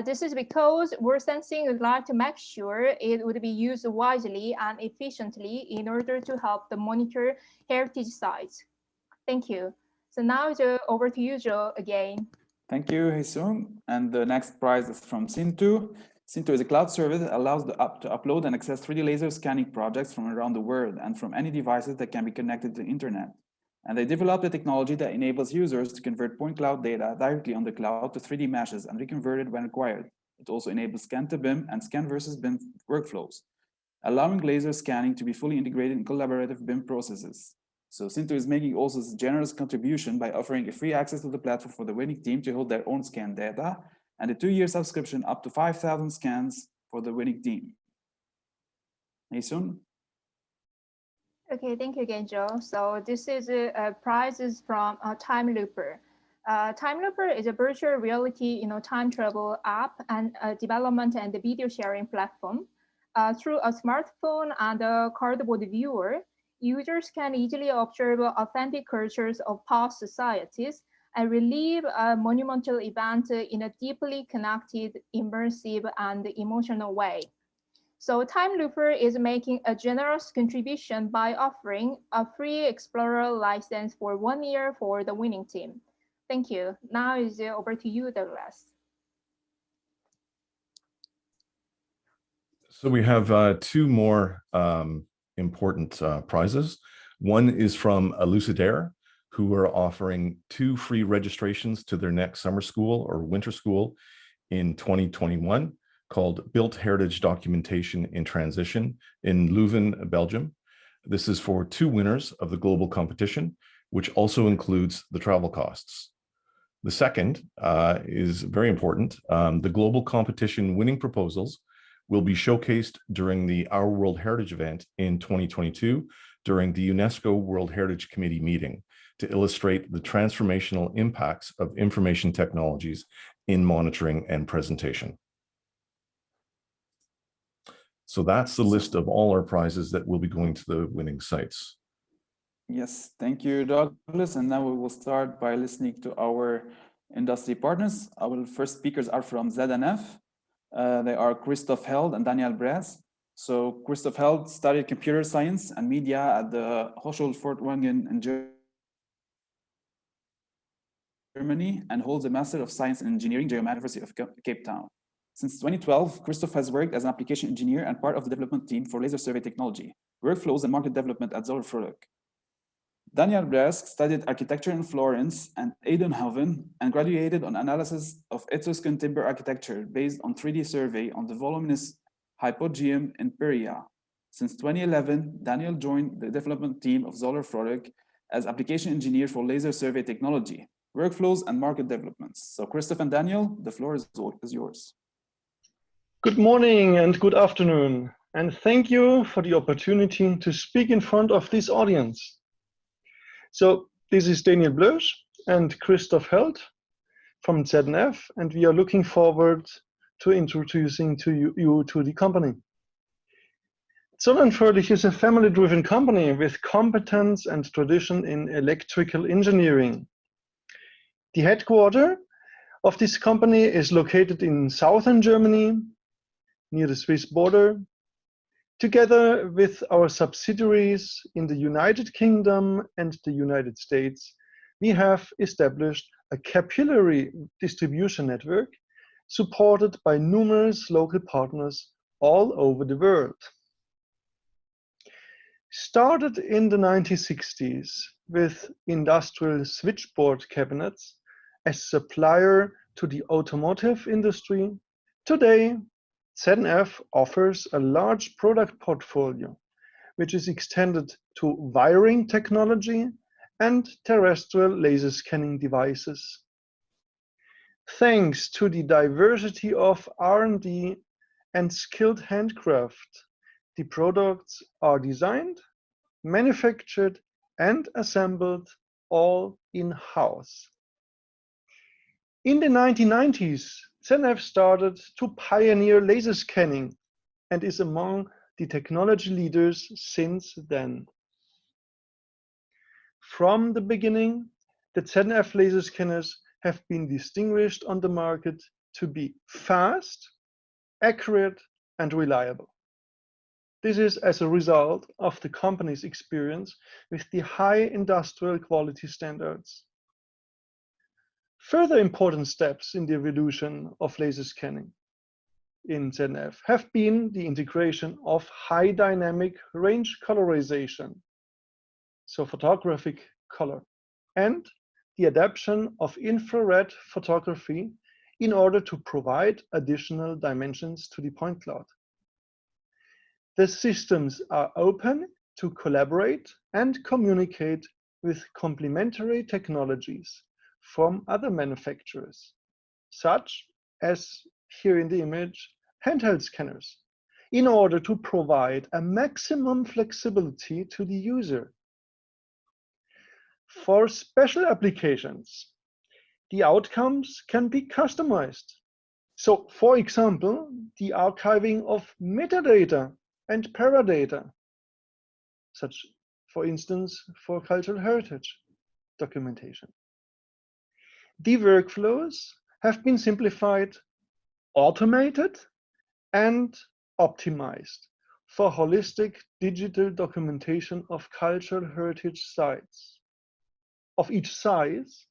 This is because World Sensing would like to make sure it would be used wisely and efficiently in order to help the monitor heritage sites. Thank you. So now over to you, Joe, again. Thank you, Hyeseung. And the next prize is from Sintu. Sintu is a cloud service that allows the app to upload and access 3D laser scanning projects from around the world and from any devices that can be connected to the internet. And they developed a technology that enables users to convert point cloud data directly on the cloud to 3D meshes and reconvert it when required. It also enables scan to BIM and scan versus BIM workflows, allowing laser scanning to be fully integrated in collaborative BIM processes. So Sintu is making also a generous contribution by offering a free access to the platform for the winning team to hold their own scan data, and a 2-year subscription up to 5,000 scans for the winning team. Hyeseung? Okay, thank you again, Joe. So this is a prizes from Time Looper. Time Looper is a virtual reality time travel app and development and the video sharing platform. Through a smartphone and a cardboard viewer, users can easily observe authentic cultures of past societies and relive a monumental event in a deeply connected, immersive, and emotional way. So Time Looper is making a generous contribution by offering a free Explorer license for 1 year for the winning team. Thank you. Now is over to you, Douglas. So we have 2 more important prizes. One is from Elucidaire, who are offering 2 free registrations to their next summer school or winter school in 2021 called Built Heritage Documentation in Transition in Leuven, Belgium. This is for 2 winners of the global competition, which also includes the travel costs. The second is very important. The global competition winning proposals will be showcased during the Our World Heritage event in 2022 during the UNESCO World Heritage Committee meeting to illustrate the transformational impacts of information technologies in monitoring and presentation. So that's the list of all our prizes that will be going to the winning sites. Yes, thank you, Douglas. And now we will start by listening to our industry partners. Our first speakers are from ZNF. They are Christoph Held and Daniel Blersch. So Christoph Held studied computer science and media at the Hochschule Furtwangen in Germany and holds a Master of Science in Engineering, University of Cape Town. Since 2012, Christoph has worked as an application engineer and part of the development team for laser survey technology, workflows and market development at Zollverein. Daniel Blersch studied architecture in Florence and Eindhoven and graduated on analysis of Etruscan timber architecture based on 3D survey on the voluminous hypogeum in Perea. Since 2011, Daniel joined the development team of Zollverein as application engineer for laser survey technology, workflows and market developments. So Christoph and Daniel, the floor is yours. Good morning and good afternoon, and thank you for the opportunity to speak in front of this audience. So this is Daniel Blersch and Christoph Held from ZNF, and we are looking forward to introducing you to the company. Zonenförlich is a family-driven company with competence and tradition in electrical engineering. The headquarters of this company is located in southern Germany, near the Swiss border. Together with our subsidiaries in the United Kingdom and the United States, we have established a capillary distribution network supported by numerous local partners all over the world. Started in the 1960s with industrial switchboard cabinets as supplier to the automotive industry, today ZNF offers a large product portfolio, which is extended to wiring technology and terrestrial laser scanning devices. Thanks to the diversity of R&D and skilled handcraft, the products are designed, manufactured, and assembled all in-house. In the 1990s, ZNF started to pioneer laser scanning and is among the technology leaders since then. From the beginning, the ZNF laser scanners have been distinguished on the market to be fast, accurate, and reliable. This is as a result of the company's experience with the high industrial quality standards. Further important steps in the evolution of laser scanning in ZNF have been the integration of high dynamic range colorization, so photographic color, and the adoption of infrared photography in order to provide additional dimensions to the point cloud. The systems are open to collaborate and communicate with complementary technologies from other manufacturers, such as here in the image, handheld scanners, in order to provide a maximum flexibility to the user. For special applications, the outcomes can be customized. So, for example, the archiving of metadata and paradata, such, for instance, for cultural heritage documentation. The workflows have been simplified, automated, and optimized for holistic digital documentation of cultural heritage sites of each size,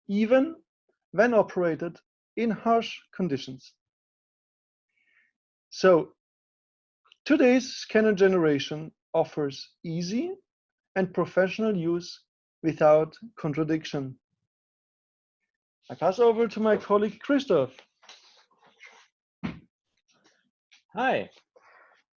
even when operated in harsh conditions. So, today's scanner generation offers easy and professional use without contradiction. I pass over to my colleague Christoph. Hi.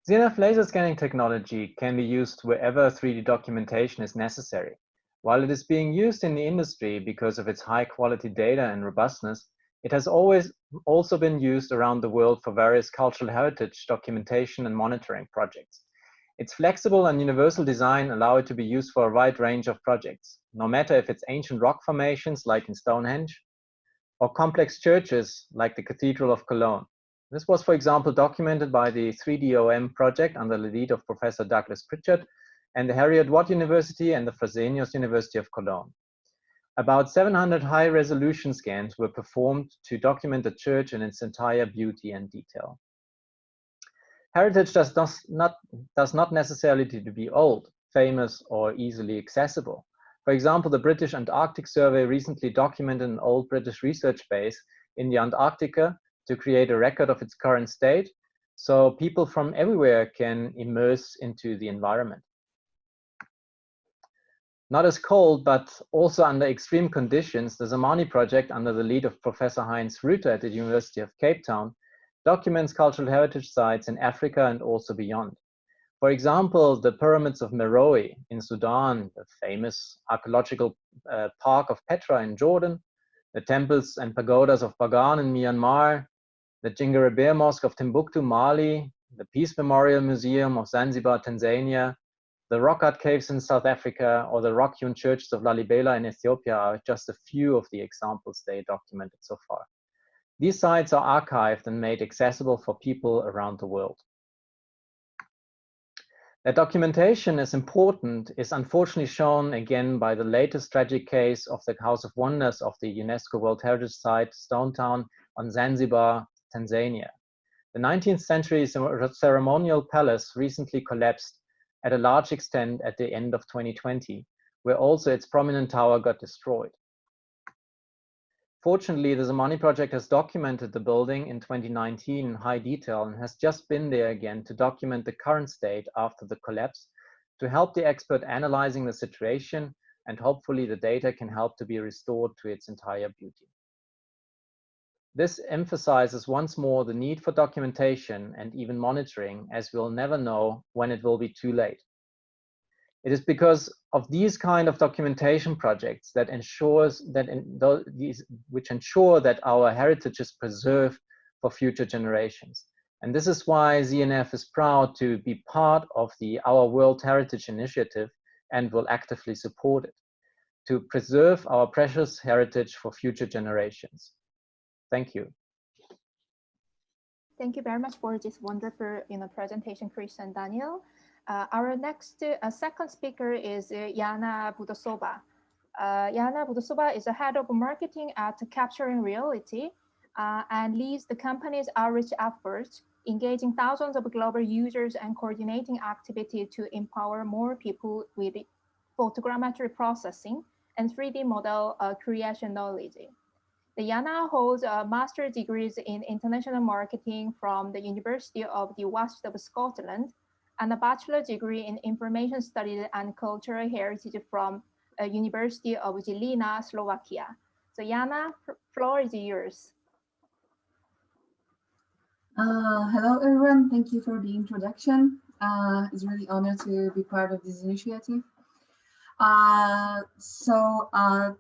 ZNF laser scanning technology can be used wherever 3D documentation is necessary. While it is being used in the industry because of its high quality data and robustness, it has always also been used around the world for various cultural heritage documentation and monitoring projects. Its flexible and universal design allow it to be used for a wide range of projects, no matter if it's ancient rock formations like in Stonehenge, or complex churches like the Cathedral of Cologne. This was, for example, documented by the 3DOM project under the lead of Professor Douglas Pritchard and the Heriot-Watt University and the Fresenius University of Cologne. About 700 high-resolution scans were performed to document the church in its entire beauty and detail. Heritage does not necessarily need to be old, famous, or easily accessible. For example, the British Antarctic Survey recently documented an old British research base in the Antarctica to create a record of its current state, so people from everywhere can immerse into the environment. Not as cold, but also under extreme conditions, the Zamani project under the lead of Professor Heinz Rüther at the University of Cape Town documents cultural heritage sites in Africa and also beyond. For example, the pyramids of Meroe in Sudan, the famous archaeological park of Petra in Jordan, the temples and pagodas of Bagan in Myanmar, the Jingarabir Mosque of Timbuktu, Mali, the Peace Memorial Museum of Zanzibar, Tanzania, the Rock Art Caves in South Africa, or the rock-hewn churches of Lalibela in Ethiopia are just a few of the examples they documented so far. These sites are archived and made accessible for people around the world. That documentation is important is unfortunately shown again by the latest tragic case of the House of Wonders of the UNESCO World Heritage Site, Stone Town on Zanzibar, Tanzania. The 19th century ceremonial palace recently collapsed at a large extent at the end of 2020, where also its prominent tower got destroyed. Fortunately, the Zamani project has documented the building in 2019 in high detail and has just been there again to document the current state after the collapse, to help the expert analyzing the situation, and hopefully the data can help to be restored to its entire beauty. This emphasizes once more the need for documentation and even monitoring, as we'll never know when it will be too late. It is because of these kind of documentation projects that which ensure that our heritage is preserved for future generations. And this is why ZNF is proud to be part of the Our World Heritage initiative and will actively support it to preserve our precious heritage for future generations. Thank you. Thank you very much for this wonderful presentation, Chris and Daniel. Our next second speaker is Jana Budosova. Jana Budosova is the head of marketing at Capturing Reality and leads the company's outreach efforts, engaging thousands of global users and coordinating activities to empower more people with photogrammetry processing and 3D model creation knowledge. Jana holds a master's degrees in international marketing from the University of the West of Scotland and a bachelor's degree in information studies and cultural heritage from University of Žilina, Slovakia. So Jana, floor is yours. Hello everyone, thank you for the introduction. It's really an honor to be part of this initiative.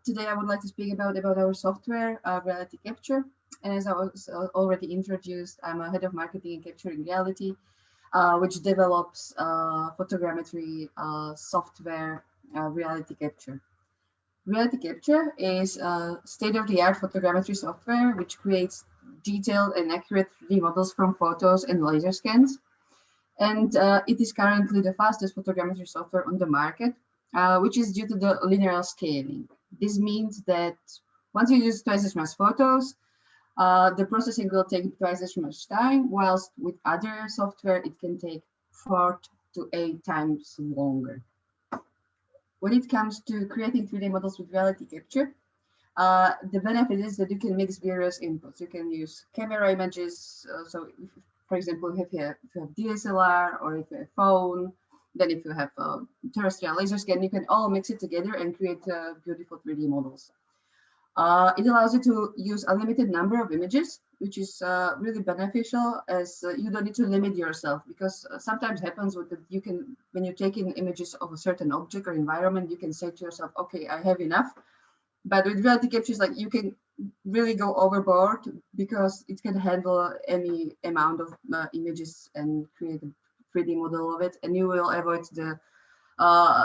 Today I would like to speak about our software, Reality Capture. And as I was already introduced, I'm a head of marketing in Capturing Reality, which develops photogrammetry software, Reality Capture. Reality Capture is a state-of-the-art photogrammetry software which creates detailed and accurate 3D models from photos and laser scans. And it is currently the fastest photogrammetry software on the market, which is due to the linear scaling. This means that once you use twice as much photos, the processing will take twice as much time, whilst with other software, it can take 4 to 8 times longer. When it comes to creating 3D models with Reality Capture, the benefit is that you can mix various inputs. You can use camera images. So if, for example, if you have DSLR or if you have phone, then if you have a terrestrial laser scan, you can all mix it together and create beautiful 3D models. It allows you to use a limited number of images, which is really beneficial, as you don't need to limit yourself, because sometimes happens with that you can, when you take in images of a certain object or environment, you can say to yourself, okay, I have enough. But with Reality Capture, like you can really go overboard because it can handle any amount of images and create a 3D model of it, and you will avoid the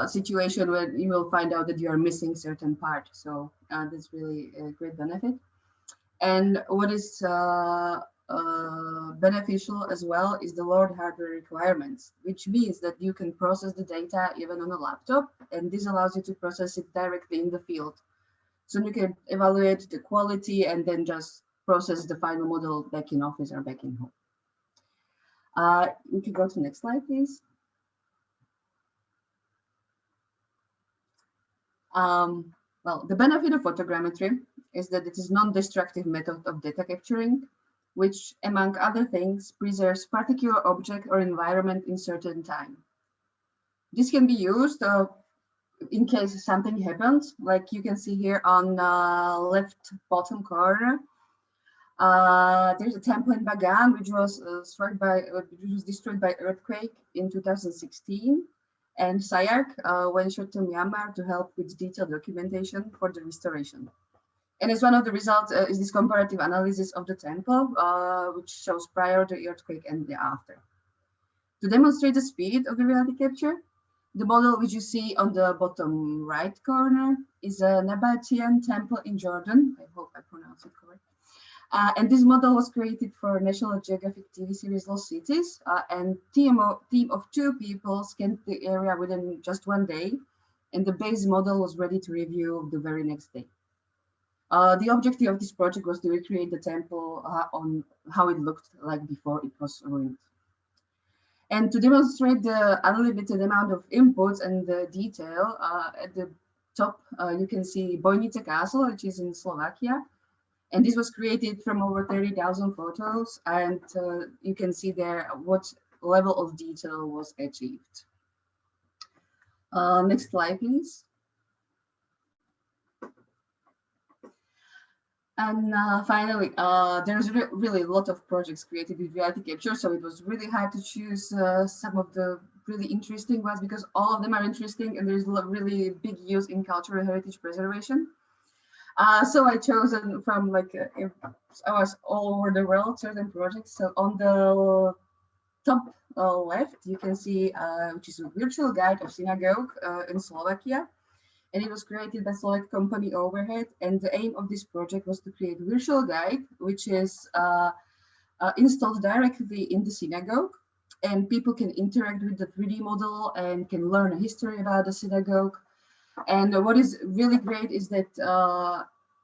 situation where you will find out that you are missing certain part. So that's really a great benefit. And what is beneficial as well is the lowered hardware requirements, which means that you can process the data even on a laptop, and this allows you to process it directly in the field. So you can evaluate the quality and then just process the final model back in office or back in home. We can go to the next slide, please. Well, the benefit of photogrammetry is that it is a non-destructive method of data capturing, which, among other things, preserves particular object or environment in certain time. This can be used in case something happens, like you can see here on left bottom corner. There's a temple in Bagan which was destroyed by earthquake in 2016, and SIARC went to Myanmar to help with detailed documentation for the restoration. And as one of the results is this comparative analysis of the temple, which shows prior to the earthquake and the after. To demonstrate the speed of the reality capture, the model which you see on the bottom right corner is a Napolitano temple in Jordan. I hope I pronounced it correct. And this model was created for National Geographic TV series Lost Cities, and team of 2 people scanned the area within just 1 day, and the base model was ready to review the very next day. The objective of this project was to recreate the temple on how it looked like before it was ruined. And to demonstrate the unlimited amount of inputs and the detail, at the top you can see Bojnice Castle, which is in Slovakia. And this was created from over 30,000 photos, and you can see there what level of detail was achieved. Next slide, please. And finally, there's really a lot of projects created with reality capture, so it was really hard to choose some of the really interesting ones because all of them are interesting and there's really big use in cultural heritage preservation. So I chosen from like I was all over the world certain projects. So on the top left, you can see which is a virtual guide of synagogue in Slovakia. And it was created by Slovak company OWH. And the aim of this project was to create a virtual guide, which is installed directly in the synagogue. And people can interact with the 3D model and can learn a history about the synagogue. And what is really great is that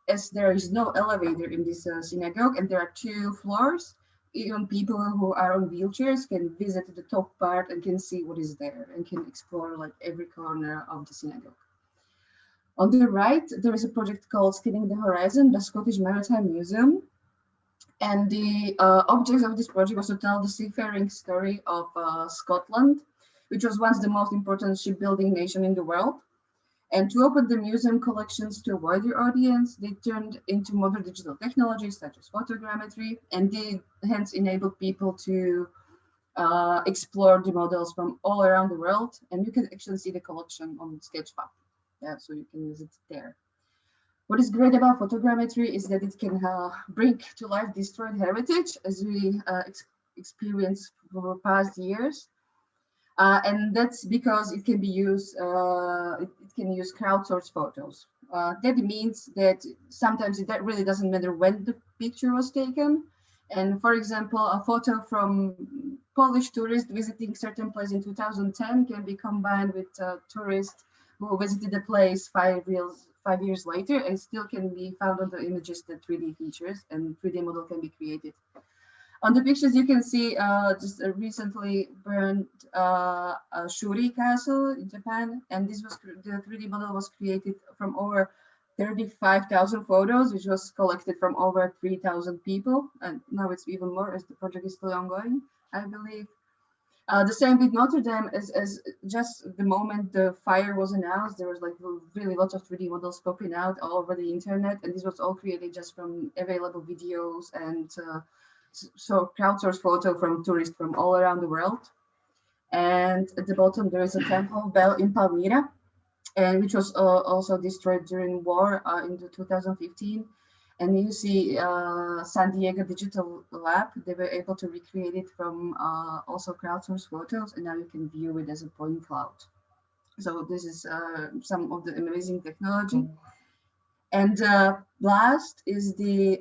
as there is no elevator in this synagogue and there are 2 floors, even people who are on wheelchairs can visit the top part and can see what is there and can explore like every corner of the synagogue. On the right, there is a project called Scanning the Horizon, the Scottish Maritime Museum. And the object of this project was to tell the seafaring story of Scotland, which was once the most important shipbuilding nation in the world. And to open the museum collections to a wider audience, they turned into modern digital technologies such as photogrammetry, and they hence enabled people to explore the models from all around the world. And you can actually see the collection on Sketchfab. Yeah, so you can use it there. What is great about photogrammetry is that it can bring to life destroyed heritage, as we experienced for past years. And that's because it can be used, it can use crowdsourced photos. That means that sometimes it really doesn't matter when the picture was taken. And for example, a photo from Polish tourists visiting certain place in 2010 can be combined with tourists who visited the place 5 years later and still can be found on the images, the 3D features, and 3D model can be created. On the pictures, you can see just a recently burned Shuri Castle in Japan, and this was the 3D model was created from over 35,000 photos, which was collected from over 3,000 people, and now it's even more as the project is still ongoing, I believe. The same with Notre Dame, as just the moment the fire was announced, there was like really lots of 3D models popping out all over the internet, and this was all created just from available videos and so crowdsourced photo from tourists from all around the world. And at the bottom there is a temple bell in Palmyra, and which was also destroyed during war in 2015. And you see San Diego Digital Lab, they were able to recreate it from also crowdsourced photos, and now you can view it as a point cloud. So this is some of the amazing technology. And last is the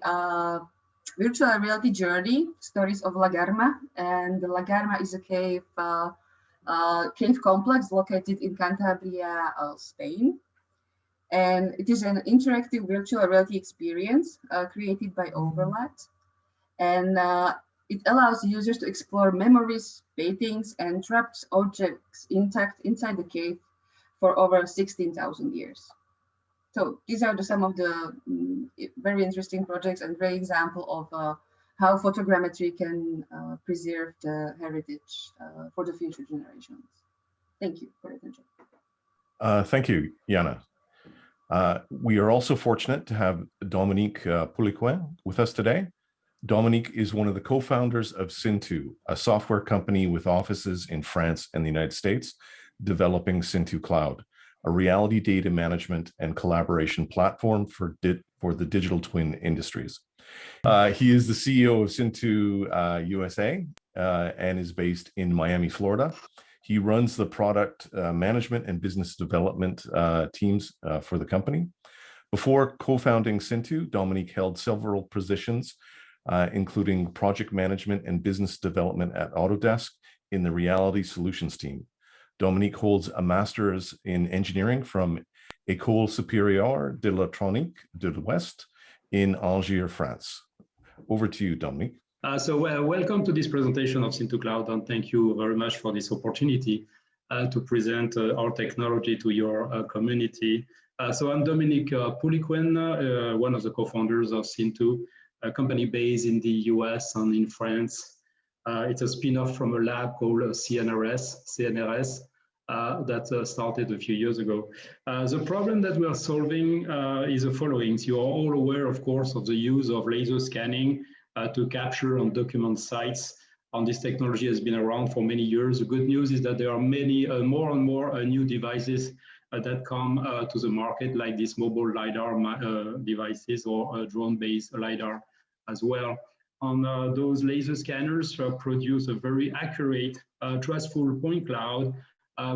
virtual reality journey, stories of La Garma. And La Garma is a cave complex located in Cantabria, Spain. And it is an interactive virtual reality experience created by OWH. And it allows users to explore memories, paintings, and trapped objects intact inside the cave for over 16,000 years. So these are some of the very interesting projects and great example of how photogrammetry can preserve the heritage for the future generations. Thank you for your attention. Thank you, Jana. We are also fortunate to have Dominique Pouliquen with us today. Dominique is one of the co-founders of Cintu, a software company with offices in France and the United States, developing Cintu Cloud, a reality data management and collaboration platform for for the digital twin industries. He is the CEO of Sintu USA and is based in Miami, Florida. He runs the product management and business development teams for the company. Before co-founding Sintu, Dominique held several positions, including project management and business development at Autodesk in the Reality Solutions team. Dominique holds a master's in engineering from École Supérieure de l'Électronique de l'Ouest in Algiers, France. Over to you, Dominique. Welcome to this presentation of Sintu Cloud, and thank you very much for this opportunity to present our technology to your community. I'm Dominique Pouliquen, one of the co-founders of Sintu, a company based in the US and in France. It's a spin-off from a lab called CNRS, that started a few years ago. The problem that we are solving is the following. You are all aware, of course, of the use of laser scanning to capture and document sites. And this technology has been around for many years. The good news is that there are many, more and more new devices that come to the market, like these mobile LiDAR devices or drone-based LiDAR as well. And those laser scanners produce a very accurate, trustful point cloud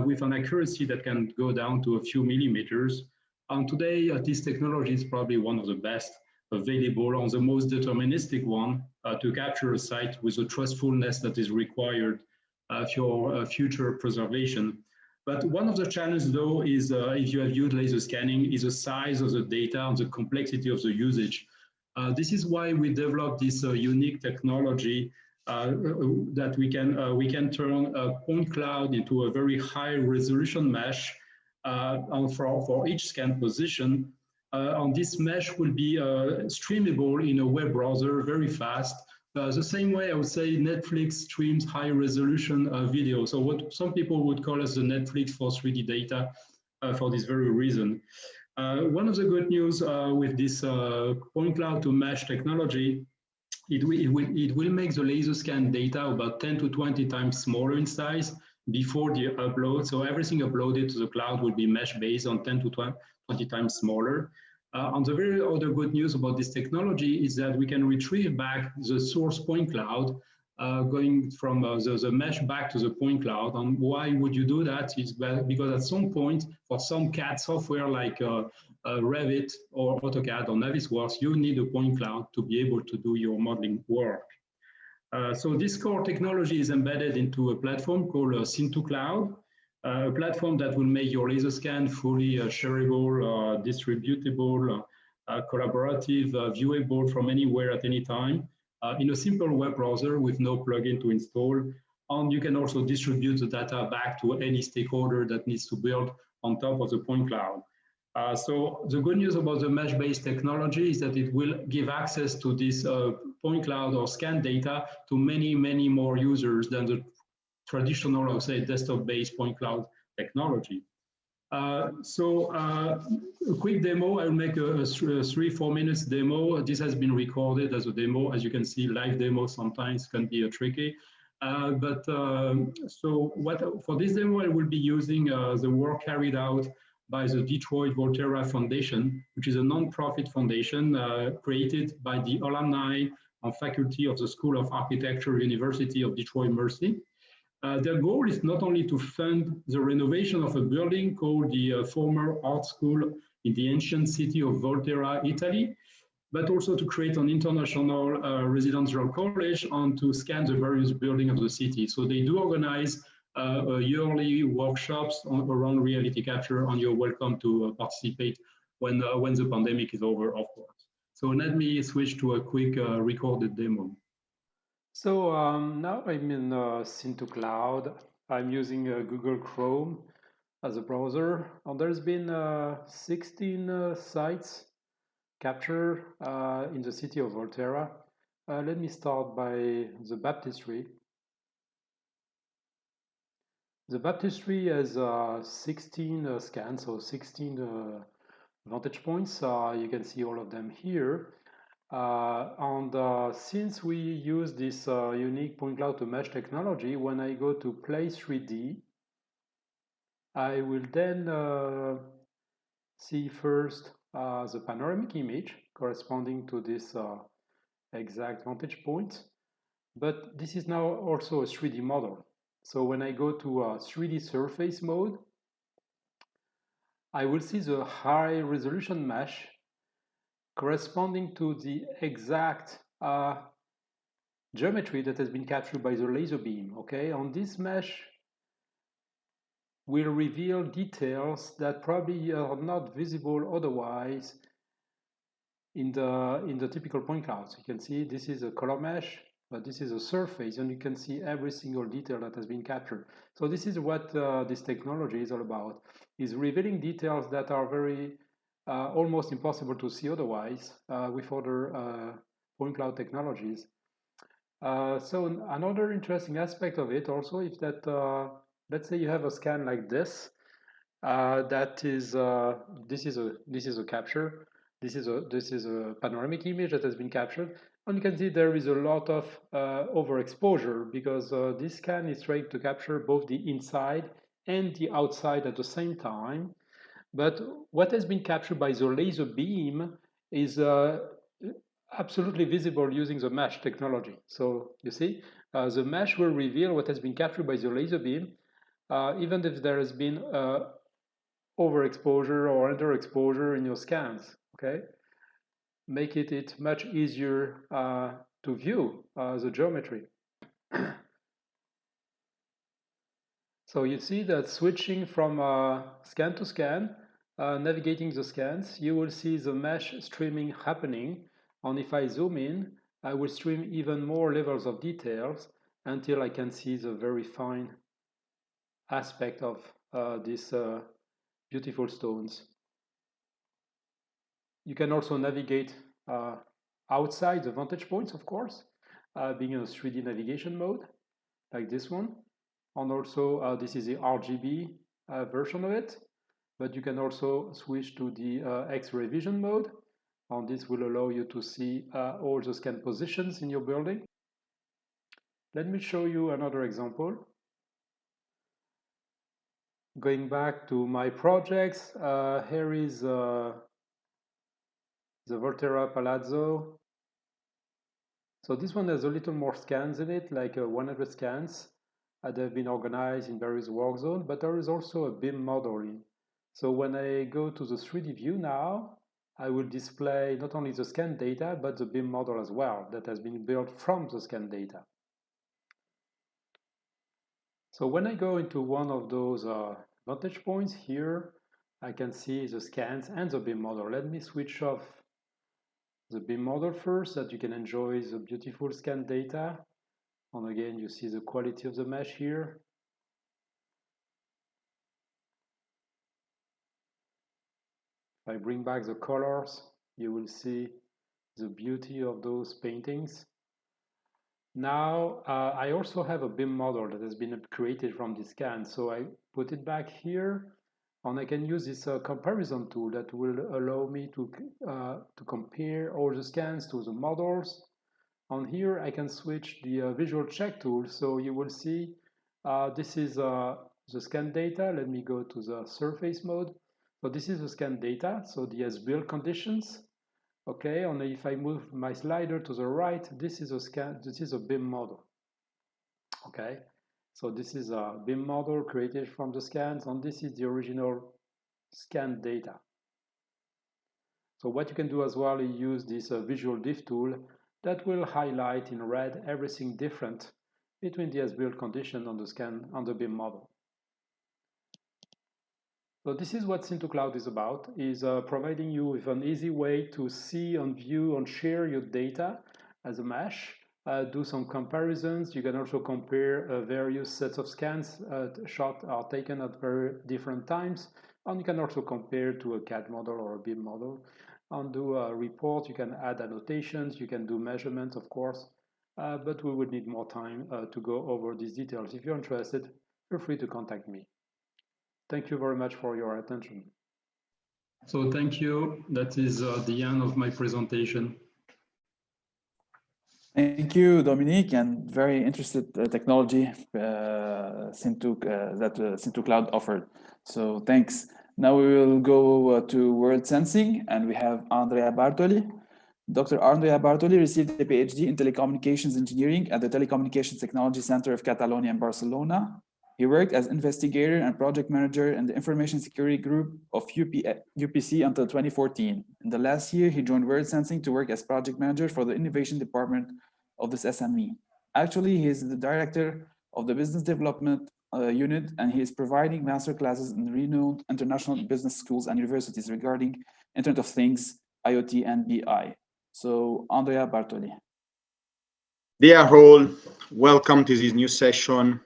with an accuracy that can go down to a few millimeters. And today, this technology is probably one of the best available, on the most deterministic one, to capture a site with the trustfulness that is required for future preservation. But one of the challenges, though, is if you have used laser scanning, is the size of the data and the complexity of the usage. This is why we developed this unique technology that we can turn a point cloud into a very high resolution mesh for each scan position. And this mesh will be streamable in a web browser very fast. The same way I would say Netflix streams high resolution video. So what some people would call as the Netflix for 3D data for this very reason. One of the good news with this point cloud to mesh technology, it will make the laser scan data about 10 to 20 times smaller in size before the upload. So everything uploaded to the cloud will be mesh based on 10 to 20 times smaller. And the very other good news about this technology is that we can retrieve back the source point cloud, going from the mesh back to the point cloud. And why would you do that? It's because at some point, for some CAD software like Revit or AutoCAD or Navisworks, you need a point cloud to be able to do your modeling work. So this core technology is embedded into a platform called Sintu Cloud, a platform that will make your laser scan fully shareable, distributable, collaborative, viewable from anywhere at any time in a simple web browser with no plugin to install. And you can also distribute the data back to any stakeholder that needs to build on top of the point cloud. So the good news about the mesh-based technology is that it will give access to this point cloud or scan data to many, many more users than the traditional, I would say, desktop-based point cloud technology. A quick demo, I'll make a 3-4 minutes demo. This has been recorded as a demo. As you can see, live demos sometimes can be tricky. For this demo, I will be using the work carried out by the Detroit Volterra Foundation, which is a non-profit foundation created by the alumni and faculty of the School of Architecture, University of Detroit Mercy. Their goal is not only to fund the renovation of a building called the former art school in the ancient city of Volterra, Italy, but also to create an international residential college and to scan the various buildings of the city. So they do organize yearly workshops around reality capture, and you're welcome to participate when the pandemic is over, of course. So let me switch to a quick recorded demo. So now I'm in Sintu Cloud. I'm using Google Chrome as a browser, and there's been 16 sites captured in the city of Volterra. Let me start by the baptistry. The baptistry has 16 scans, so 16 vantage points. You can see all of them here. Since we use this unique point cloud to mesh technology, when I go to Play 3D, I will then see first the panoramic image. corresponding to this exact vantage point. But this is now also a 3D model. So when I go to a 3D surface mode, I will see the high resolution mesh corresponding to the exact geometry that has been captured by the laser beam. Okay, on this mesh will reveal details that probably are not visible otherwise in the typical point clouds. You can see this is a color mesh, but this is a surface, and you can see every single detail that has been captured. So this is what this technology is all about, is revealing details that are very almost impossible to see otherwise with other point cloud technologies. So another interesting aspect of it also is that let's say you have a scan like this. That is this is a capture. This is a panoramic image that has been captured, and you can see there is a lot of overexposure because this scan is trying to capture both the inside and the outside at the same time. But what has been captured by the laser beam is absolutely visible using the mesh technology. So you see, the mesh will reveal what has been captured by the laser beam, even if there has been overexposure or underexposure in your scans. Okay, make it much easier to view the geometry. So you see that switching from scan to scan, navigating the scans, you will see the mesh streaming happening. And if I zoom in, I will stream even more levels of details until I can see the very fine aspect of these beautiful stones. You can also navigate outside the vantage points, of course, being in a 3D navigation mode, like this one. And also, this is the RGB version of it. But you can also switch to the X-ray vision mode. And this will allow you to see all the scan positions in your building. Let me show you another example. Going back to my projects, here is the Volterra Palazzo. So this one has a little more scans in it, like 100 scans. They've been organized in various work zones, but there is also a BIM modeling. So when I go to the 3D view now, I will display not only the scan data, but the BIM model as well that has been built from the scan data. So when I go into one of those vantage points here, I can see the scans and the BIM model. Let me switch off the BIM model first, so that you can enjoy the beautiful scan data. And again, you see the quality of the mesh here. If I bring back the colors, you will see the beauty of those paintings. Now, I also have a BIM model that has been created from this scan. So I put it back here, and I can use this comparison tool that will allow me to compare all the scans to the models. And here I can switch the visual check tool. So you will see this is the scan data. Let me go to the surface mode. So this is the scan data, so the as-built conditions. Okay, and if I move my slider to the right, this is a scan, this is a BIM model. Okay, so this is a BIM model created from the scans, and this is the original scan data. So what you can do as well is use this visual diff tool that will highlight in red everything different between the as-built condition on the scan on the BIM model. So this is what SyntoCloud is about, is providing you with an easy way to see and view and share your data as a mesh, do some comparisons. You can also compare various sets of scans shot are taken at very different times, and you can also compare to a CAD model or a BIM model and do a report. You can add annotations, you can do measurements, of course, but we would need more time to go over these details. If you're interested, feel free to contact me. Thank you very much for your attention. So thank you. That is the end of my presentation. Thank you, Dominique, and very interested technology that SyntoCloud offered. So thanks. Now we will go to World Sensing, and we have Andrea Bartoli. Dr. Andrea Bartoli received a PhD in telecommunications engineering at the Telecommunications Technology Center of Catalonia in Barcelona. He worked as investigator and project manager in the Information Security Group of UPC until 2014. In the last year, he joined World Sensing to work as project manager for the innovation department of this SME. Actually, he is the director of the business development unit, and he is providing master classes in renowned international business schools and universities regarding Internet of Things, IoT, and BI. So, Andrea Bartoli. Dear all, welcome to this new session.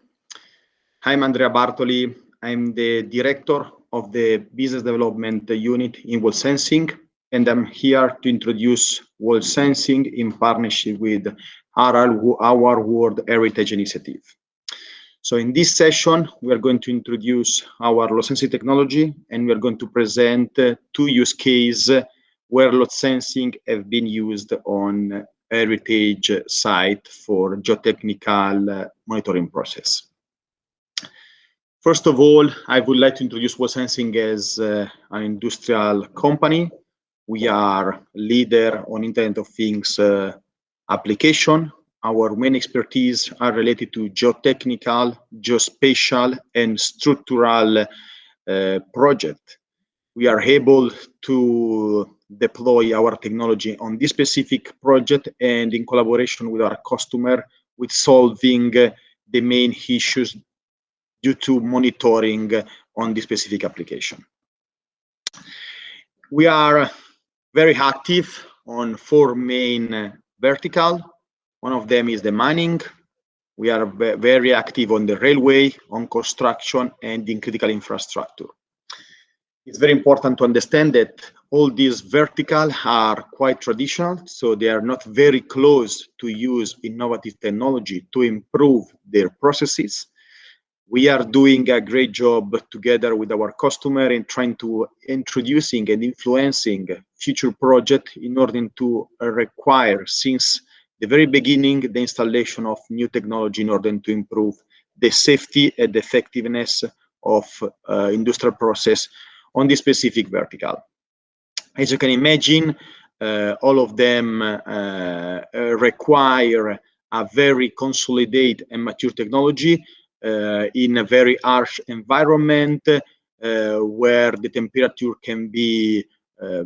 I'm Andrea Bartoli. I'm the director of the business development unit in World Sensing, and I'm here to introduce World Sensing in partnership with our World Heritage Initiative. So in this session, we are going to introduce our load sensing technology, and we are going to present two use cases where load sensing have been used on heritage site for geotechnical monitoring process. First of all, I would like to introduce World Sensing as an industrial company. We are leader on Internet of Things application. Our main expertise are related to geotechnical, geospatial, and structural project. We are able to deploy our technology on this specific project and in collaboration with our customer with solving the main issues due to monitoring on this specific application. We are very active on four main verticals. One of them is the mining. We are very active on the railway, on construction, and in critical infrastructure. It's very important to understand that all these verticals are quite traditional, so they are not very close to use innovative technology to improve their processes. We are doing a great job together with our customer in trying to introducing and influencing future projects in order to require, since the very beginning, the installation of new technology in order to improve the safety and the effectiveness of industrial process on this specific vertical. As you can imagine, all of them require a very consolidated and mature technology in a very harsh environment where the temperature can be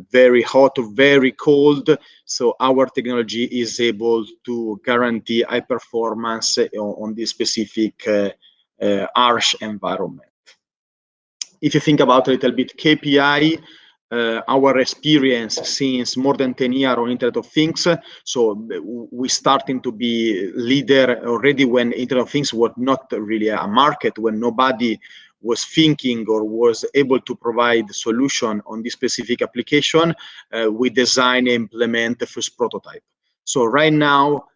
very hot or very cold. So our technology is able to guarantee high performance on this specific harsh environment. If you think about a little bit KPI, our experience since more than 10 years on Internet of Things, so we starting to be leader already when Internet of Things was not really a market, when nobody was thinking or was able to provide solution on this specific application. We design and implement the first prototype. So right now,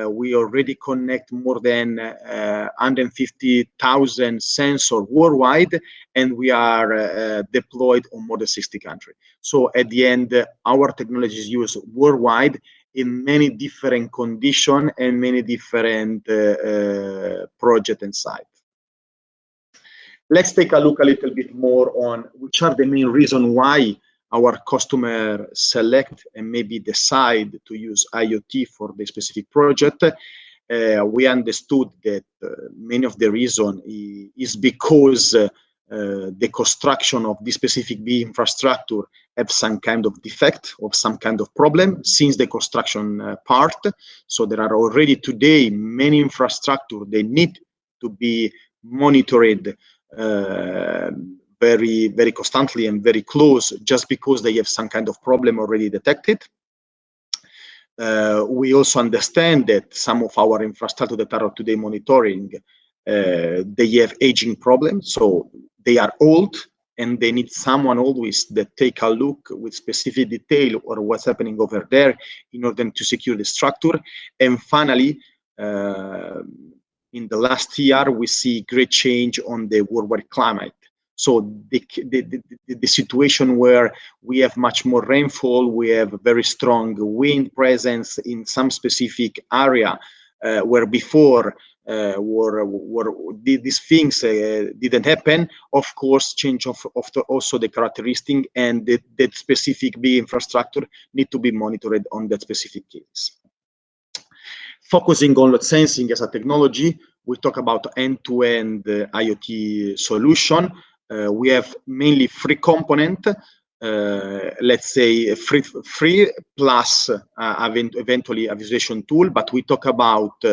we already connect more than 150,000 sensors worldwide, and we are deployed on more than 60 countries. So at the end, our technology is used worldwide in many different conditions and many different projects and sites. Let's take a look a little bit more on which are the main reasons why our customer select and maybe decide to use IoT for the specific project. We understood that many of the reason is because the construction of this specific infrastructure have some kind of defect or some kind of problem since the construction part. So there are already today many infrastructure they need to be monitored very, very constantly and very close just because they have some kind of problem already detected. We also understand that some of our infrastructure that are today monitoring, they have aging problems, so they are old and they need someone always that take a look with specific detail or what's happening over there in order to secure the structure. And finally, in the last year, we see great change on the worldwide climate. So the situation where we have much more rainfall, we have very strong wind presence in some specific area where before these things didn't happen, of course, change of also the characteristic and that specific big infrastructure need to be monitored on that specific case. Focusing on load sensing as a technology, we talk about end-to-end IoT solution. We have mainly three components. Let's say free plus eventually a visualization tool, but we talk about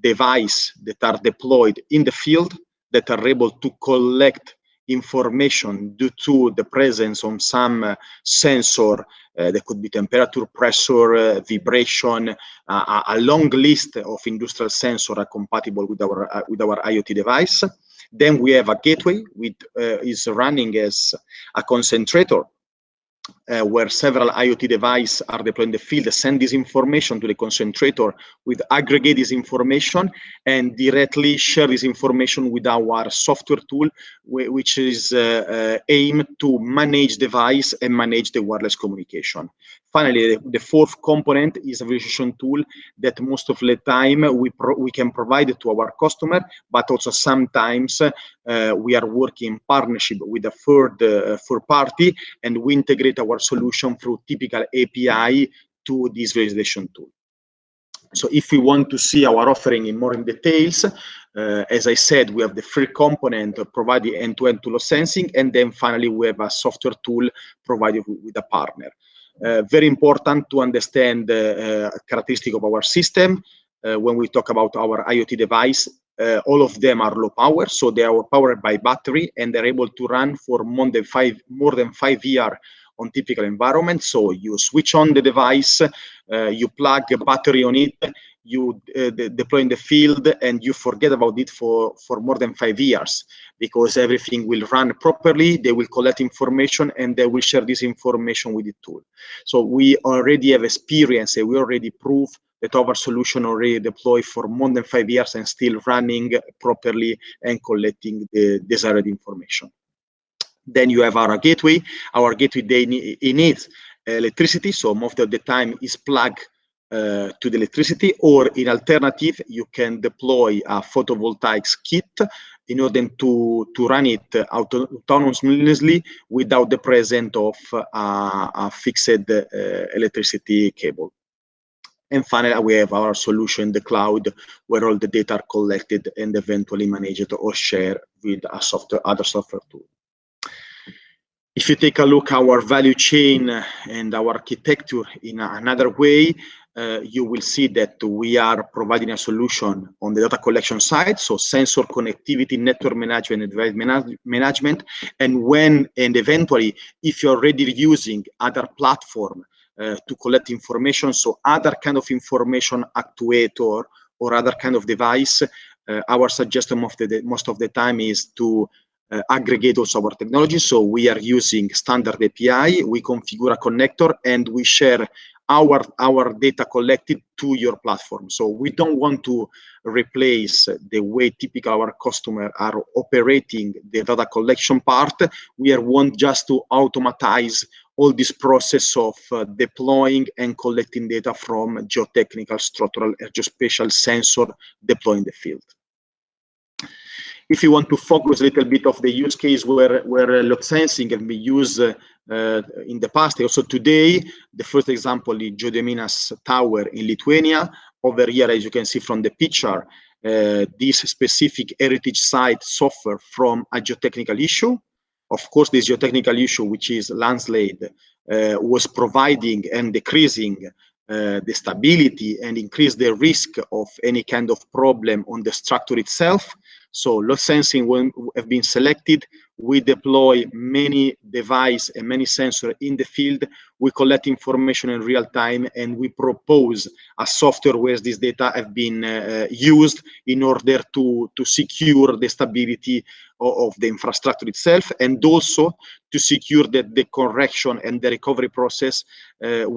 devices that are deployed in the field that are able to collect information due to the presence of some sensor. There could be temperature, pressure, vibration, a long list of industrial sensors are compatible with our IoT device. Then we have a gateway which is running as a concentrator where several IoT devices are deployed in the field, send this information to the concentrator, with aggregate this information and directly share this information with our software tool, which is aimed to manage device and manage the wireless communication. Finally, the fourth component is a visualization tool that most of the time we can provide it to our customer, but also sometimes we are working in partnership with a third party, and we integrate our solution through typical API to this visualization tool. So if we want to see our offering in more in details, as I said, we have the free component providing end-to-end tool of sensing, and then finally we have a software tool provided with a partner. Very important to understand the characteristic of our system. When we talk about our IoT device, all of them are low power, so they are powered by battery, and they're able to run for more than 5 years on typical environment. So you switch on the device, you plug a battery on it, you deploy in the field, and you forget about it for more than 5 years, because everything will run properly, they will collect information, and they will share this information with the tool. So we already have experience, and we already prove that our solution already deployed for more than 5 years and still running properly and collecting the desired information. Then you have our gateway. Our gateway, it needs electricity, so most of the time is plugged to the electricity, or in alternative, you can deploy a photovoltaic kit in order to run it autonomously without the presence of a fixed electricity cable. And finally, we have our solution in the cloud, where all the data are collected and eventually managed or shared with other software tool. If you take a look at our value chain and our architecture in another way, you will see that we are providing a solution on the data collection side, so sensor connectivity, network management, and device management. And eventually, if you're already using other platform to collect information, so other kind of information actuator or other kind of device, our suggestion most of the time is to aggregate also our technology. So we are using standard API, we configure a connector, and we share our data collected to your platform. So we don't want to replace the way typical our customer are operating the data collection part. We want just to automatize all this process of deploying and collecting data from geotechnical, structural, or geospatial sensor deployed in the field. If you want to focus a little bit of the use case where load sensing can be used in the past, also today, the first example is Gediminas Tower in Lithuania. Over here, as you can see from the picture, this specific heritage site suffered from a geotechnical issue. Of course, this geotechnical issue, which is landslide, was providing and decreasing the stability and increase the risk of any kind of problem on the structure itself. So load sensing have been selected. We deploy many devices and many sensors in the field. We collect information in real time, and we propose a software where this data have been used in order to secure the stability of the infrastructure itself, and also to secure that the correction and the recovery process have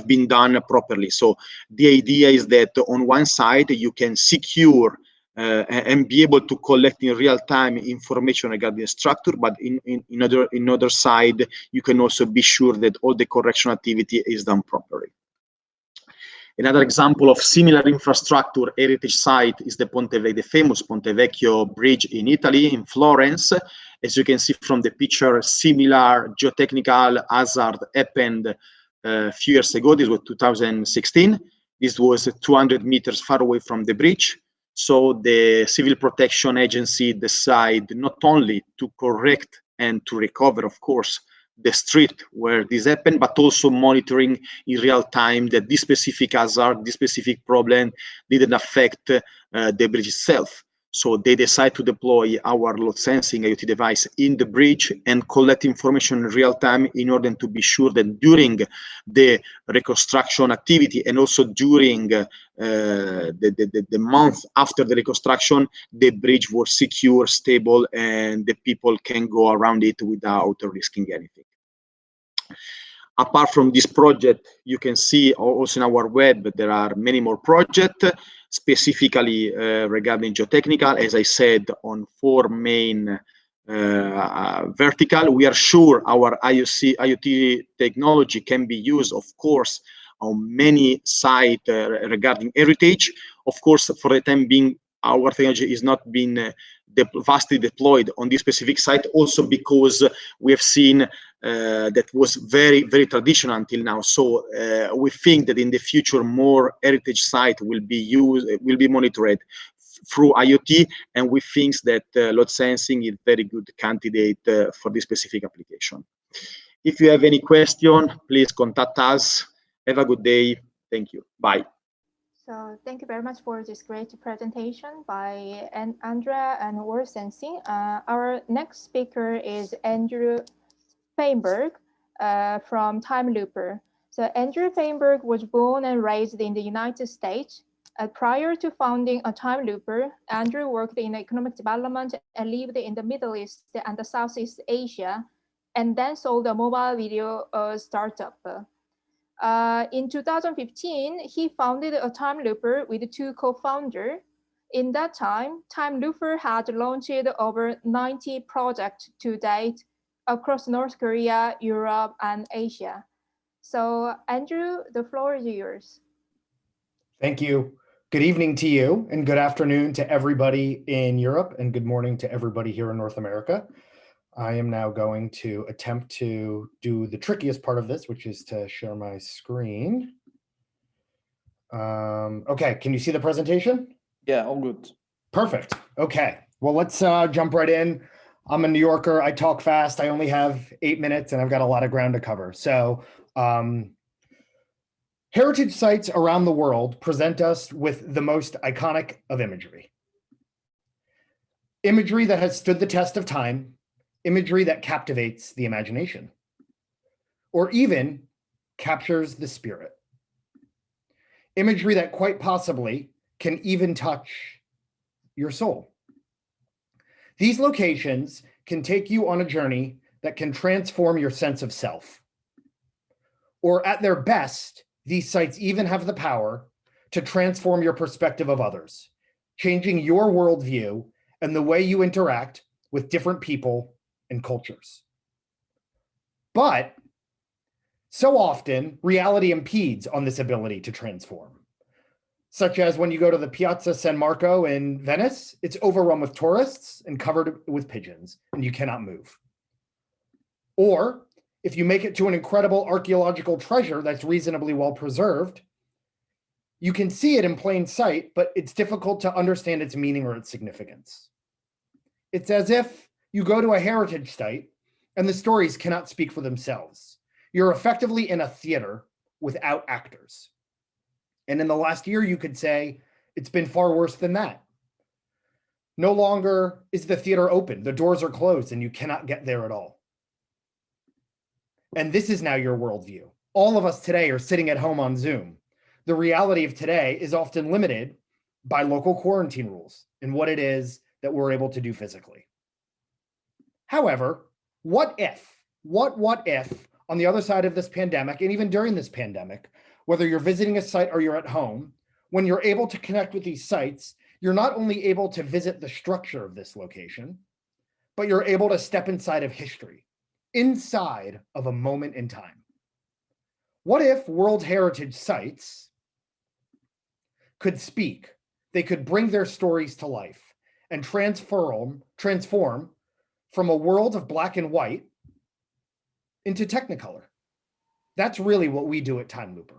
been done properly. So the idea is that on one side you can secure and be able to collect in real time information regarding the structure, but in other side you can also be sure that all the correction activity is done properly. Another example of similar infrastructure heritage site is the famous Ponte Vecchio Bridge in Italy, in Florence. As you can see from the picture, similar geotechnical hazard happened a few years ago. This was 2016. This was 200 meters far away from the bridge. So the Civil Protection Agency decided not only to correct and to recover, of course, the street where this happened, but also monitoring in real time that this specific hazard, this specific problem didn't affect the bridge itself. So they decide to deploy our load sensing IoT device in the bridge and collect information in real time in order to be sure that during the reconstruction activity and also during the month after the reconstruction, the bridge was secure, stable, and the people can go around it without risking anything. Apart from this project, you can see also in our web, there are many more projects, specifically regarding geotechnical, as I said, on 4 main vertical. We are sure our IoT technology can be used, of course, on many sites regarding heritage. Of course, for the time being, our technology is not being vastly deployed on this specific site, also because we have seen that was very, very traditional until now. So we think that in the future, more heritage site will be monitored through IoT, and we think that load sensing is a very good candidate for this specific application. If you have any question, please contact us. Have a good day. Thank you. Bye. So thank you very much for this great presentation by Andrea and World Sensing. Our next speaker is Andrew Feinberg from Time Looper. So Andrew Feinberg was born and raised in the United States. Prior to founding a Time Looper, Andrew worked in economic development and lived in the Middle East and Southeast Asia, and then sold a mobile video startup. In 2015, he founded a Time Looper with 2 co-founders. In that time, Time Looper had launched over 90 projects to date across North Korea, Europe, and Asia. So Andrew, the floor is yours. Thank you. Good evening to you, and good afternoon to everybody in Europe, and good morning to everybody here in North America. I am now going to attempt to do the trickiest part of this, which is to share my screen. Okay, can you see the presentation? Yeah, all good. Perfect. Okay, well, let's jump right in. I'm a New Yorker. I talk fast. I only have 8 minutes, and I've got a lot of ground to cover. So heritage sites around the world present us with the most iconic of imagery. Imagery that has stood the test of time, imagery that captivates the imagination, or even captures the spirit. Imagery that quite possibly can even touch your soul. These locations can take you on a journey that can transform your sense of self. Or at their best, these sites even have the power to transform your perspective of others, changing your worldview and the way you interact with different people and cultures. But so often, reality impedes on this ability to transform. Such as when you go to the Piazza San Marco in Venice, it's overrun with tourists and covered with pigeons, and you cannot move. Or if you make it to an incredible archaeological treasure that's reasonably well preserved, you can see it in plain sight, but it's difficult to understand its meaning or its significance. It's as if you go to a heritage site and the stories cannot speak for themselves. You're effectively in a theater without actors. And in the last year, you could say it's been far worse than that. No longer is the theater open, the doors are closed, and you cannot get there at all. And this is now your worldview. All of us today are sitting at home on Zoom. The reality of today is often limited by local quarantine rules and what it is that we're able to do physically. However, what if on the other side of this pandemic, and even during this pandemic, whether you're visiting a site or you're at home, when you're able to connect with these sites, you're not only able to visit the structure of this location, but you're able to step inside of history, inside of a moment in time. What if World Heritage sites could speak, they could bring their stories to life and transform from a world of black and white into Technicolor. That's really what we do at Time Looper.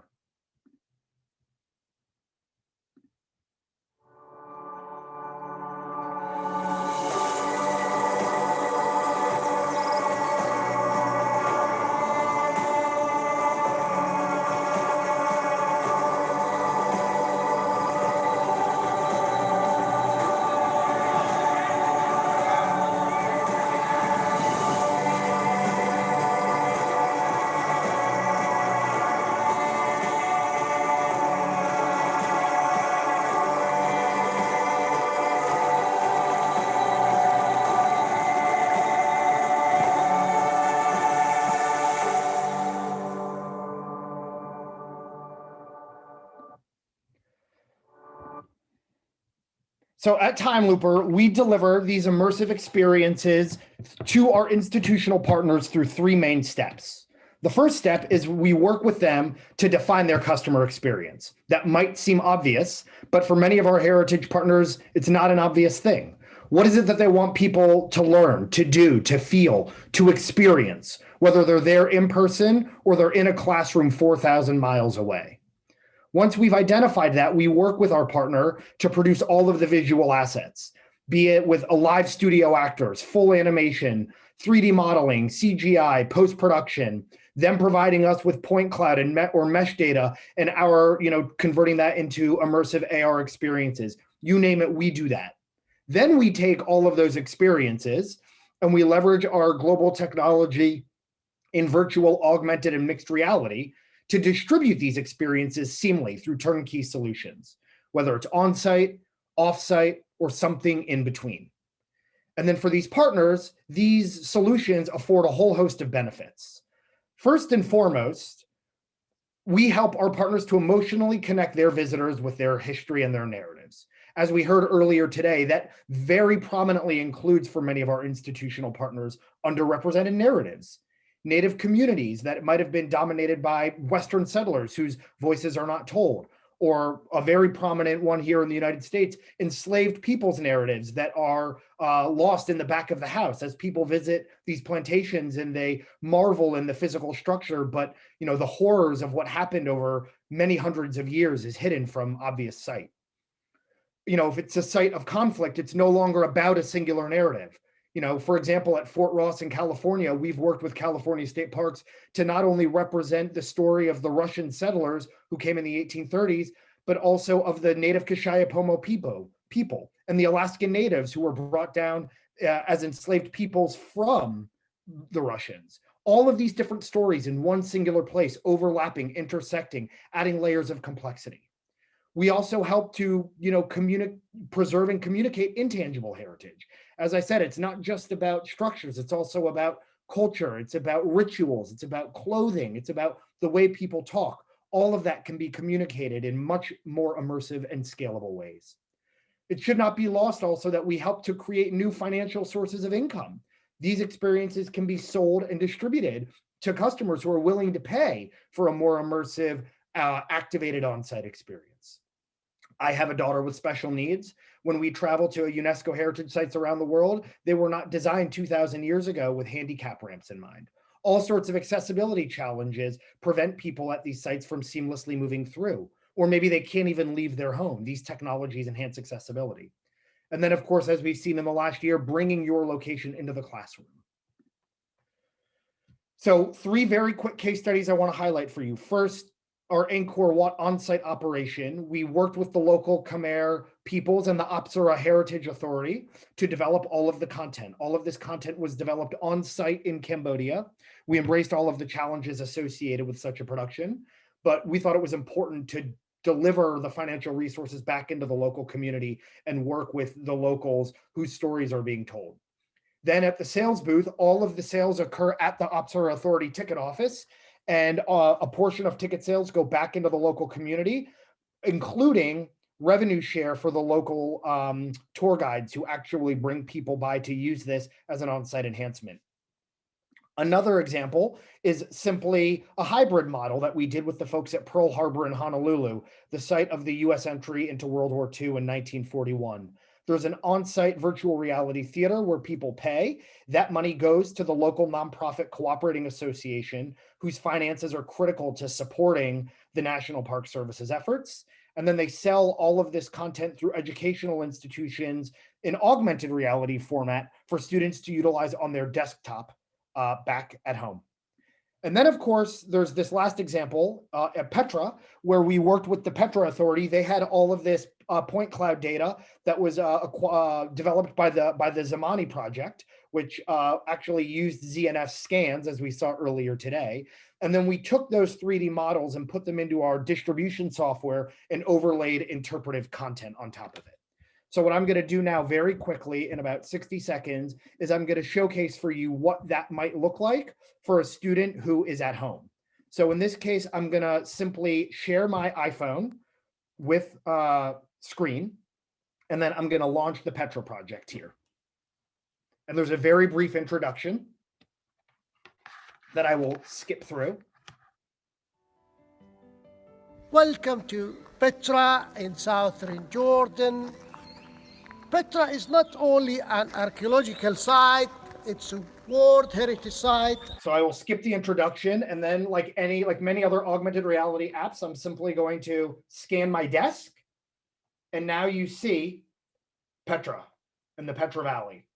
So at Time Looper, we deliver these immersive experiences to our institutional partners through three main steps. The first step is we work with them to define their customer experience. That might seem obvious, but for many of our heritage partners, it's not an obvious thing. What is it that they want people to learn, to do, to feel, to experience, whether they're there in person or they're in a classroom 4,000 miles away? Once we've identified that, we work with our partner to produce all of the visual assets, be it with a live studio actors, full animation, 3D modeling, CGI, post-production, them providing us with point cloud and or mesh data, and our, converting that into immersive AR experiences. You name it, we do that. Then we take all of those experiences and we leverage our global technology in virtual, augmented, and mixed reality to distribute these experiences seamlessly through turnkey solutions, whether it's on-site, off-site, or something in between. And then for these partners, these solutions afford a whole host of benefits. First and foremost, we help our partners to emotionally connect their visitors with their history and their narratives. As we heard earlier today, that very prominently includes for many of our institutional partners underrepresented narratives. Native communities that might have been dominated by Western settlers whose voices are not told, or a very prominent one here in the United States, enslaved people's narratives that are lost in the back of the house as people visit these plantations and they marvel in the physical structure, but the horrors of what happened over many hundreds of years is hidden from obvious sight. If it's a site of conflict, it's no longer about a singular narrative. For example, at Fort Ross in California, we've worked with California State Parks to not only represent the story of the Russian settlers who came in the 1830s, but also of the native Kashiapomo people and the Alaskan natives who were brought down as enslaved peoples from the Russians. All of these different stories in one singular place, overlapping, intersecting, adding layers of complexity. We also help to, preserve and communicate intangible heritage. As I said, it's not just about structures, it's also about culture, it's about rituals, it's about clothing, it's about the way people talk. All of that can be communicated in much more immersive and scalable ways. It should not be lost also that we help to create new financial sources of income. These experiences can be sold and distributed to customers who are willing to pay for a more immersive, activated on-site experience. I have a daughter with special needs. When we travel to UNESCO heritage sites around the world, they were not designed 2,000 years ago with handicap ramps in mind. All sorts of accessibility challenges prevent people at these sites from seamlessly moving through, or maybe they can't even leave their home. These technologies enhance accessibility. And then, of course, as we've seen in the last year, bringing your location into the classroom. So 3 very quick case studies I want to highlight for you. First, our Angkor Wat on-site operation. We worked with the local Khmer peoples and the Apsara Heritage Authority to develop all of the content. All of this content was developed on-site in Cambodia. We embraced all of the challenges associated with such a production, but we thought it was important to deliver the financial resources back into the local community and work with the locals whose stories are being told. Then at the sales booth, all of the sales occur at the Apsara Authority ticket office, and a portion of ticket sales go back into the local community, including revenue share for the local tour guides who actually bring people by to use this as an on-site enhancement. Another example is simply a hybrid model that we did with the folks at Pearl Harbor in Honolulu, the site of the US entry into World War II in 1941. There's an on-site virtual reality theater where people pay. That money goes to the local nonprofit cooperating association whose finances are critical to supporting the National Park Service's efforts. And then they sell all of this content through educational institutions in augmented reality format for students to utilize on their desktop back at home. And then, of course, there's this last example at Petra, where we worked with the Petra Authority. They had all of this point cloud data that was developed by the Zamani project, which actually used ZNF scans, as we saw earlier today. And then we took those 3D models and put them into our distribution software and overlaid interpretive content on top of it. So what I'm going to do now very quickly in about 60 seconds is I'm going to showcase for you what that might look like for a student who is at home. So in this case, I'm going to simply share my iPhone with screen, and then I'm going to launch the Petra project here. And there's a very brief introduction that I will skip through. Welcome to Petra in southern Jordan. Petra is not only an archaeological site, it's a World Heritage Site. So I will skip the introduction, and then like many other augmented reality apps, I'm simply going to scan my desk. And now you see Petra and the Petra Valley.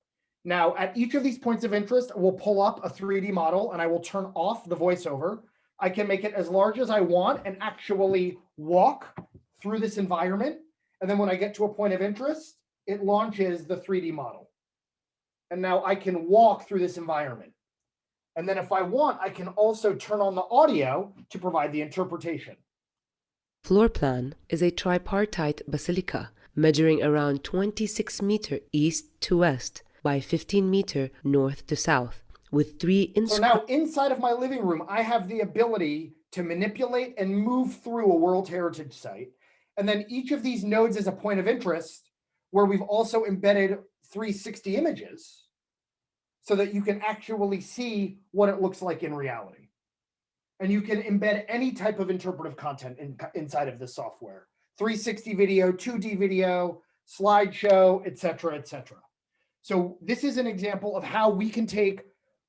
Now at each of these points of interest, we'll pull up a 3D model and I will turn off the voiceover. I can make it as large as I want and actually walk through this environment. And then when I get to a point of interest, it launches the 3D model. And now I can walk through this environment. And then if I want, I can also turn on the audio to provide the interpretation. Floor plan is a tripartite basilica measuring around 26 meters east to west by 15 meters north to south with 3 So now inside of my living room, I have the ability to manipulate and move through a World Heritage Site. And then each of these nodes is a point of interest where we've also embedded 360 images so that you can actually see what it looks like in reality. And you can embed any type of interpretive content inside of this software. 360 video, 2D video, slideshow, et cetera, et cetera. So this is an example of how we can take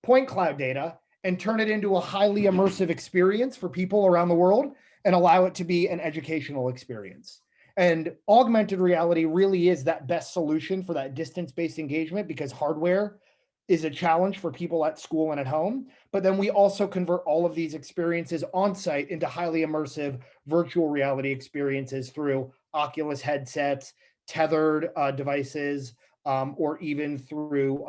point cloud data and turn it into a highly immersive experience for people around the world and allow it to be an educational experience. And augmented reality really is that best solution for that distance-based engagement because hardware is a challenge for people at school and at home. But then we also convert all of these experiences on site into highly immersive virtual reality experiences through Oculus headsets, tethered devices, or even through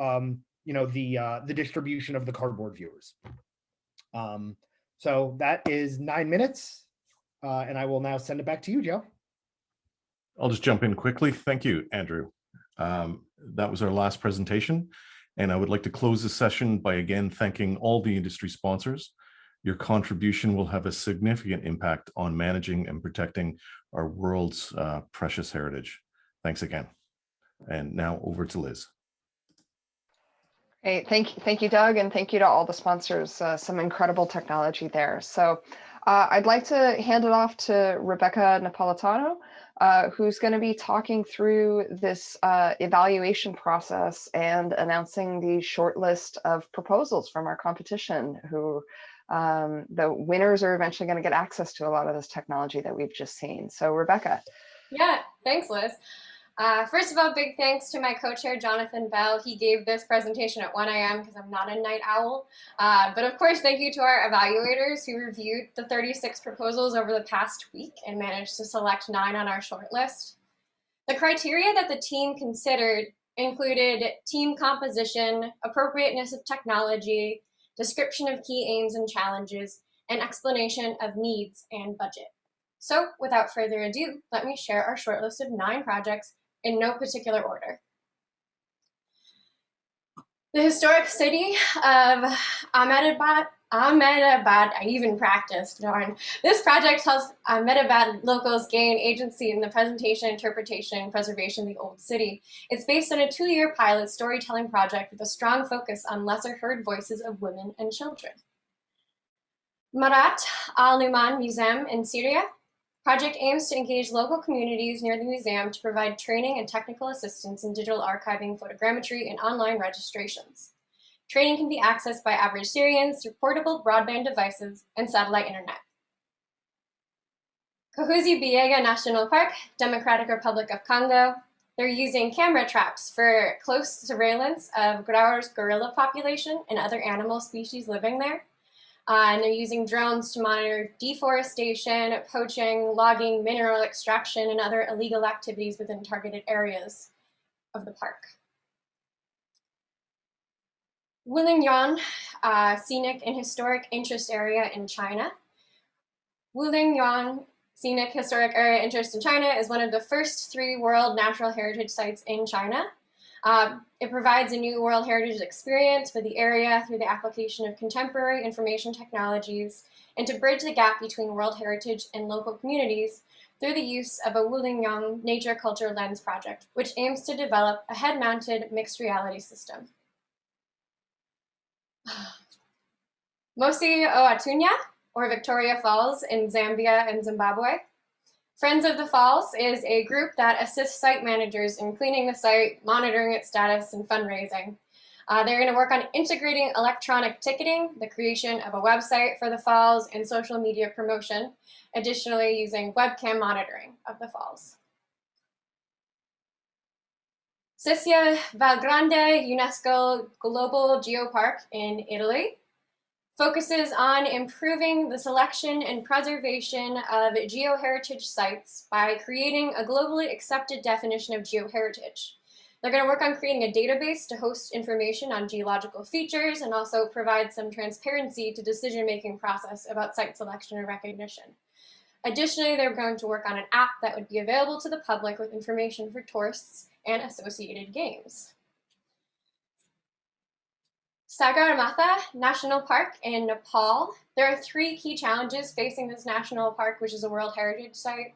the distribution of the cardboard viewers. So that is 9 minutes, and I will now send it back to you, Joe. I'll just jump in quickly. Thank you, Andrew. That was our last presentation. And I would like to close the session by again thanking all the industry sponsors. Your contribution will have a significant impact on managing and protecting our world's precious heritage. Thanks again. And now over to Liz. Hey, thank you, Doug, and thank you to all the sponsors. Some incredible technology there. So I'd like to hand it off to Rebecca Napolitano, who's going to be talking through this evaluation process and announcing the short list of proposals from our competition, who the winners are eventually going to get access to a lot of this technology that we've just seen. So Rebecca. Yeah, thanks, Liz. First of all, big thanks to my co-chair, Jonathan Bell. He gave this presentation at 1 a.m. because I'm not a night owl. But of course, thank you to our evaluators who reviewed the 36 proposals over the past week and managed to select 9 on our shortlist. The criteria that the team considered included team composition, appropriateness of technology, description of key aims and challenges, and explanation of needs and budget. So without further ado, let me share our shortlist of 9 projects in no particular order. The historic city of Ahmedabad Ahmedabad, I even practiced, darn. This project helps Ahmedabad locals gain agency in the presentation, interpretation, and preservation of the old city. It's based on a 2-year pilot storytelling project with a strong focus on lesser heard voices of women and children. Marat Al-Numan Museum in Syria. Project aims to engage local communities near the museum to provide training and technical assistance in digital archiving, photogrammetry, and online registrations. Training can be accessed by average Syrians through portable broadband devices and satellite internet. Kahuzi Biega National Park, Democratic Republic of Congo. They're using camera traps for close surveillance of Graur's gorilla population and other animal species living there. And they're using drones to monitor deforestation, poaching, logging, mineral extraction, and other illegal activities within targeted areas of the park. Wulingyuan, Scenic and Historic Interest Area in China. Wulingyuan Scenic Historic Area Interest in China is one of the first 3 World Natural Heritage Sites in China. It provides a new World Heritage experience for the area through the application of contemporary information technologies and to bridge the gap between World Heritage and local communities through the use of a Wulingyuan Nature Culture Lens project, which aims to develop a head-mounted mixed reality system. Mosi Oatunya, or Victoria Falls in Zambia and Zimbabwe. Friends of the Falls is a group that assists site managers in cleaning the site, monitoring its status, and fundraising. They're going to work on integrating electronic ticketing, the creation of a website for the falls, and social media promotion, additionally using webcam monitoring of the falls. Siscia Valgrande UNESCO Global Geopark in Italy focuses on improving the selection and preservation of geoheritage sites by creating a globally accepted definition of geoheritage. They're going to work on creating a database to host information on geological features and also provide some transparency to decision-making process about site selection and recognition. Additionally, they're going to work on an app that would be available to the public with information for tourists and associated games. Sagarmatha National Park in Nepal. There are 3 key challenges facing this national park, which is a World Heritage Site.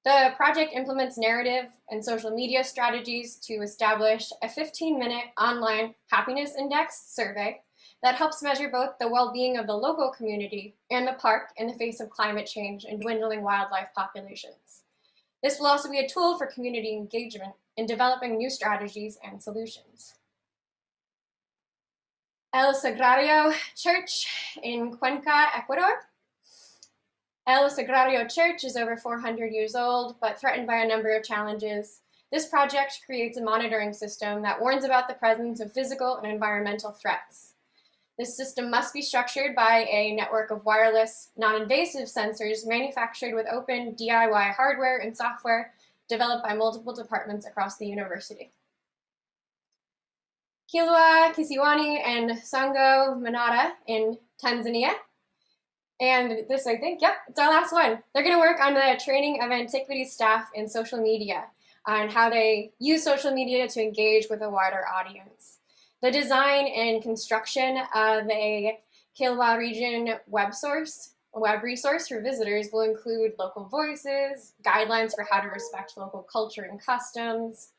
The project implements narrative and social media strategies to establish a 15-minute online happiness index survey that helps measure both the well-being of the local community and the park in the face of climate change and dwindling wildlife populations. This will also be a tool for community engagement in developing new strategies and solutions. El Sagrario Church in Cuenca, Ecuador. El Sagrario Church is over 400 years old, but threatened by a number of challenges. This project creates a monitoring system that warns about the presence of physical and environmental threats. This system must be structured by a network of wireless, non-invasive sensors manufactured with open DIY hardware and software developed by multiple departments across the university. Kilwa Kisiwani and Sango Manada in Tanzania. And this, I think, yep, it's our last one. They're going to work on the training of antiquities staff in social media and how they use social media to engage with a wider audience. The design and construction of a Kilwa region web resource for visitors will include local voices, guidelines for how to respect local culture and customs.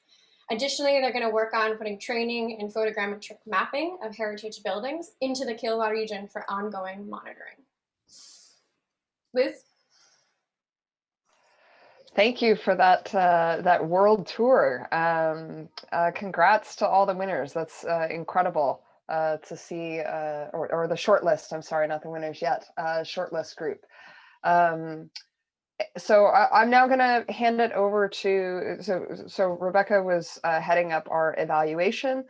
Additionally, they're going to work on putting training and photogrammetric mapping of heritage buildings into the Kilwa region for ongoing monitoring. Liz? Thank you for that that world tour. Congrats to all the winners. That's incredible to see, or the shortlist. I'm sorry, not the winners yet. Shortlist group. So I'm now going to hand it over to, so Rebecca was heading up our evaluation.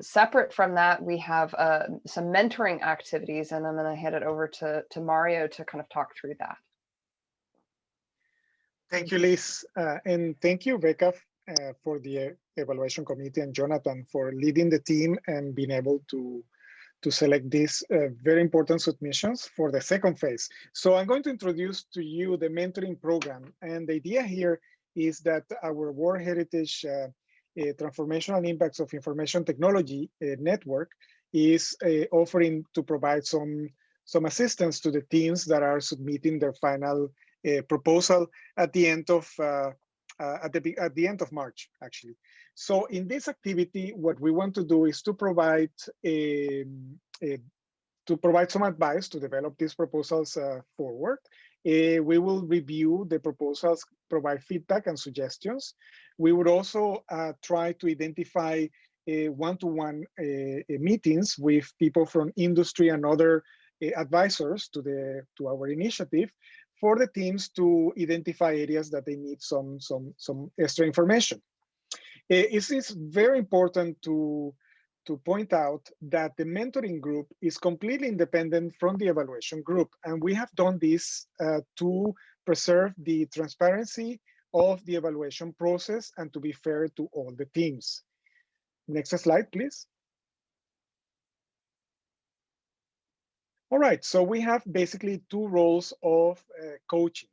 Separate from that, we have some mentoring activities, and I'm going to hand it over to Mario to kind of talk through that. Thank you, Liz. And thank you, Rebecca, for the evaluation committee, and Jonathan for leading the team and being able to select these very important submissions for the second phase. So I'm going to introduce to you the mentoring program. And the idea here is that our World Heritage Transformational Impacts of Information Technology network is offering to provide some some assistance to the teams that are submitting their final proposal at the end of March, actually. So in this activity, what we want to do is to provide some advice to develop these proposals forward. We will review the proposals, provide feedback and suggestions. We would also try to identify one-to-one meetings with people from industry and other advisors to our initiative for the teams to identify areas that they need some extra information. It is very important to point out that the mentoring group is completely independent from the evaluation group. And we have done this to preserve the transparency of the evaluation process and to be fair to all the teams. Next slide, please. All right, so we have basically two roles of coaching.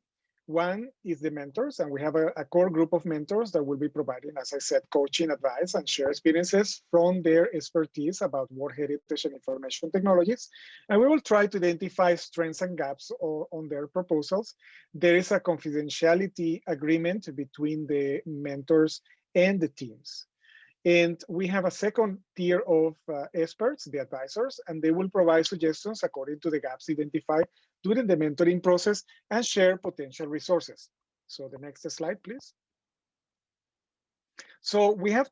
One is the mentors, and we have a core group of mentors that will be providing, as I said, coaching advice and share experiences from their expertise about world heritage and information technologies. And we will try to identify strengths and gaps on their proposals. There is a confidentiality agreement between the mentors and the teams. And we have a second tier of experts, the advisors, and they will provide suggestions according to the gaps identified during the mentoring process and share potential resources. So the next slide, please. So we are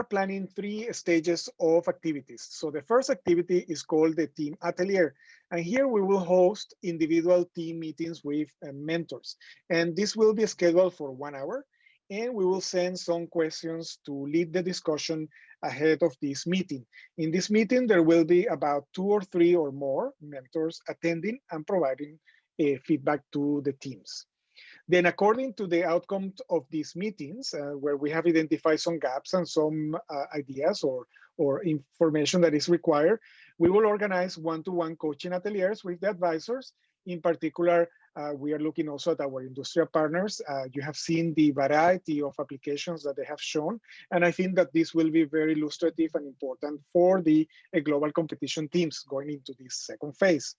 planning 3 stages of activities. So the first activity is called the Team Atelier. And here we will host individual team meetings with mentors. And this will be scheduled for 1 hour. And we will send some questions to lead the discussion ahead of this meeting. In this meeting, there will be about 2 or 3 or more mentors attending and providing feedback to the teams. Then according to the outcome of these meetings, where we have identified some gaps and some ideas or information that is required, we will organize one-to-one coaching ateliers with the advisors. In particular, we are looking also at our industrial partners. You have seen the variety of applications that they have shown. And I think that this will be very illustrative and important for the global competition teams going into this second phase.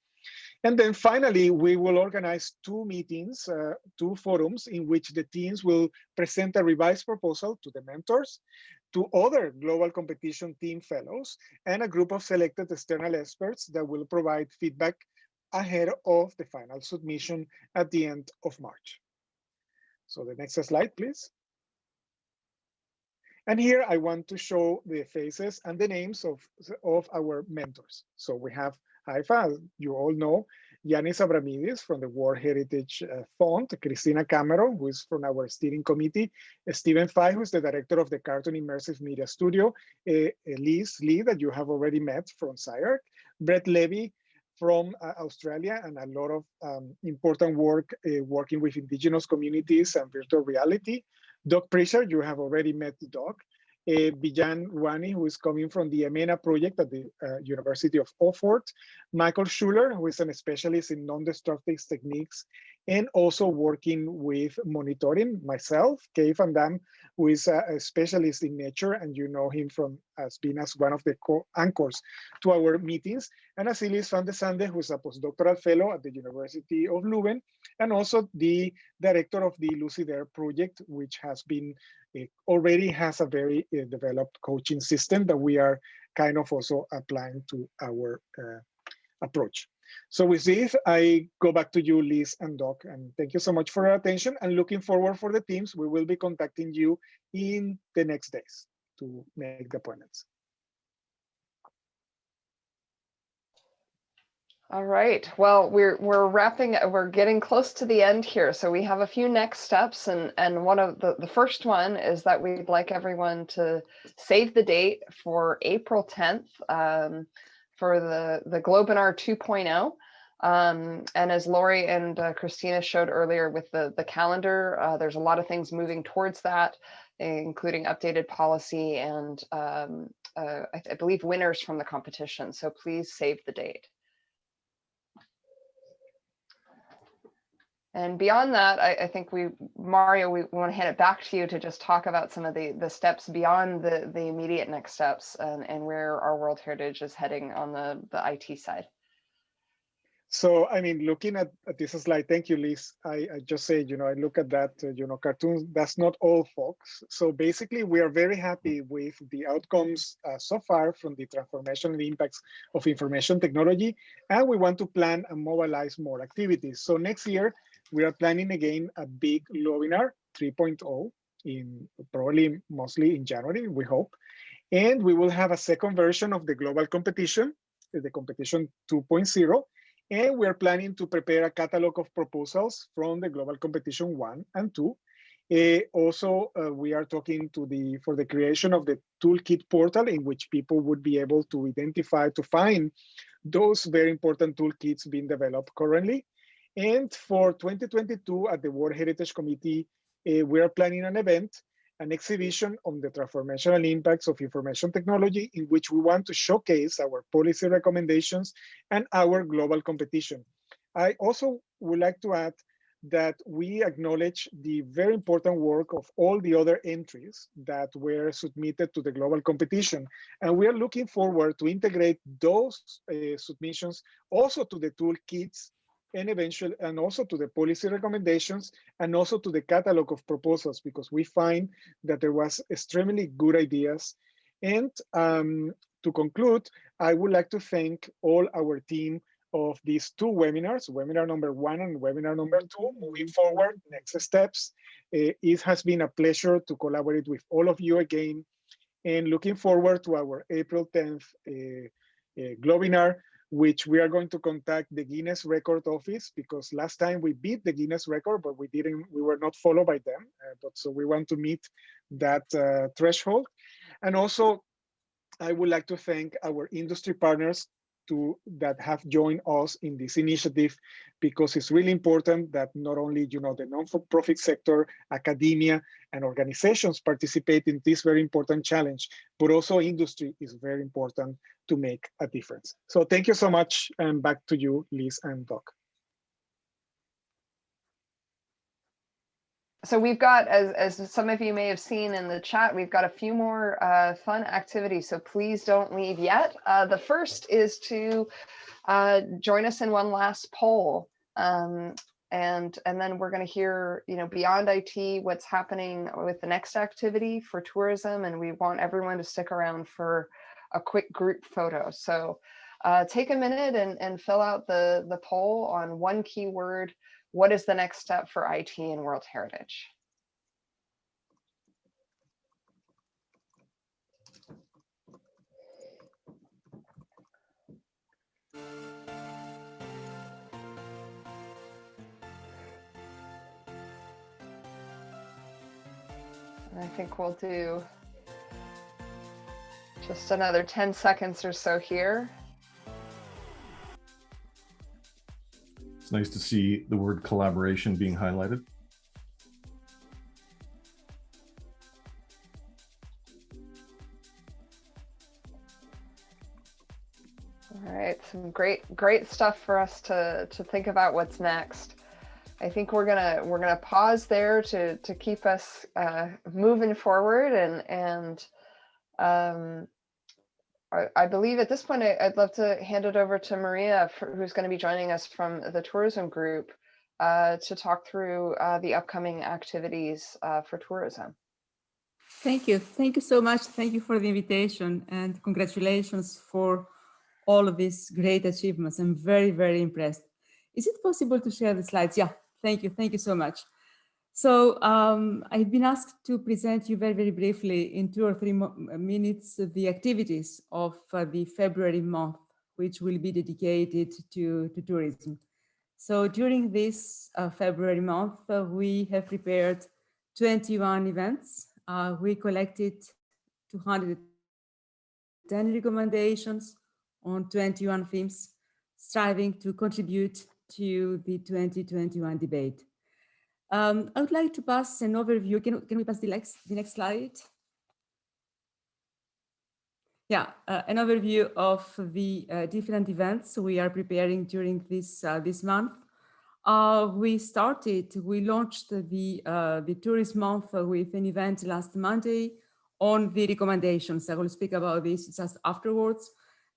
And then finally, we will organize 2 meetings, 2 forums in which the teams will present a revised proposal to the mentors, to other global competition team fellows, and a group of selected external experts that will provide feedback ahead of the final submission at the end of March. So the next slide, please. And here I want to show the faces and the names of our mentors. So we have Haifaa, you all know, Yanis Abramidis from the World Heritage Fund, Christina Camero, who is from our steering committee, Stephen Fay, who is the director of the Cartoon Immersive Media Studio, Liz Lee, that you have already met from SCIARC, Brett Levy from Australia, and a lot of important work working with indigenous communities and virtual reality. Doc Pritchard, you have already met the doc. Bijan Rouhani, who is coming from the EMENA project at the University of Oxford. Michael Schuller, who is a specialist in non-destructive techniques and also working with monitoring. Myself, Kay Van Dam, who is a specialist in nature, and you know him from as being as one of the anchors to our meetings. And Asilis van de Sande, who is a postdoctoral fellow at the University of Leuven, and also the director of the Lucid Air project, which has been already has a very developed coaching system that we are kind of also applying to our approach. So with this, I go back to you, Liz and Doc, and thank you so much for your attention, and looking forward for the teams. We will be contacting you in the next days to make the appointments. All right, well, we're getting close to the end here. So we have a few next steps, and one of the first one is that we'd like everyone to save the date for April 10th for the Globinar 2.0. And as Laurie and Christina showed earlier with the calendar, there's a lot of things moving towards that, including updated policy and I believe winners from the competition. So please save the date. And beyond that, I think Mario, we want to hand it back to you to just talk about some of the steps beyond the immediate next steps and where our World Heritage is heading on the IT side. So, I mean, looking at this slide, thank you, Liz. I just say, I look at that, cartoons, that's not all, folks. So basically, we are very happy with the outcomes so far from the transformational impacts of information technology, and we want to plan and mobilize more activities. So next year, we are planning again a big webinar 3.0 in probably mostly in January, we hope. And we will have a second version of the global competition, the competition 2.0. And we're planning to prepare a catalog of proposals from the Global Competition 1 and 2. Also, we are talking for the creation of the Toolkit portal in which people would be able to identify, to find those very important toolkits being developed currently. And for 2022 at the World Heritage Committee, we are planning an event, an exhibition on the transformational impacts of information technology in which we want to showcase our policy recommendations and our global competition. I also would like to add that we acknowledge the very important work of all the other entries that were submitted to the global competition. And we are looking forward to integrate those submissions also to the toolkits and also to the policy recommendations and also to the catalog of proposals, because we find that there was extremely good ideas. And to conclude, I would like to thank all our team of these two webinars, webinar number 1 and webinar number 2, moving forward, next steps. It has been a pleasure to collaborate with all of you again, and looking forward to our April 10th webinar, which we are going to contact the Guinness Record Office, because last time we beat the Guinness record, but we were not followed by them. So we want to meet that threshold. And also, I would like to thank our industry partners that have joined us in this initiative, because it's really important that not only the non-for-profit sector, academia, and organizations participate in this very important challenge, but also industry is very important to make a difference. So thank you so much, and back to you, Liz and Doc. So we've got, as some of you may have seen in the chat, we've got a few more fun activities, so please don't leave yet. The first is to join us in one last poll. And then we're going to hear, beyond IT, what's happening with the next activity for tourism, and we want everyone to stick around for a quick group photo. So take a minute and fill out the poll on one keyword. What is the next step for IT and World Heritage? And I think we'll do just another 10 seconds or so here. It's nice to see the word collaboration being highlighted. All right, some great stuff for us to think about what's next. I think we're gonna pause there to keep us moving forward, and I believe at this point I'd love to hand it over to Maria, who's going to be joining us from the tourism group to talk through the upcoming activities for tourism. Thank you so much. Thank you for the invitation, and congratulations for all of these great achievements. I'm very impressed. Is it possible to share the slides? Yeah, thank you so much. So I've been asked to present you very briefly in 2 or 3 minutes the activities of the February month, which will be dedicated to tourism. So during this February month, we have prepared 21 events. We collected 210 recommendations on 21 themes, striving to contribute to the 2021 debate. I would like to pass an overview. Can we pass the next slide? Yeah, an overview of the different events we are preparing during this month. We launched the Tourism Month with an event last Monday on the recommendations. I will speak about this just afterwards.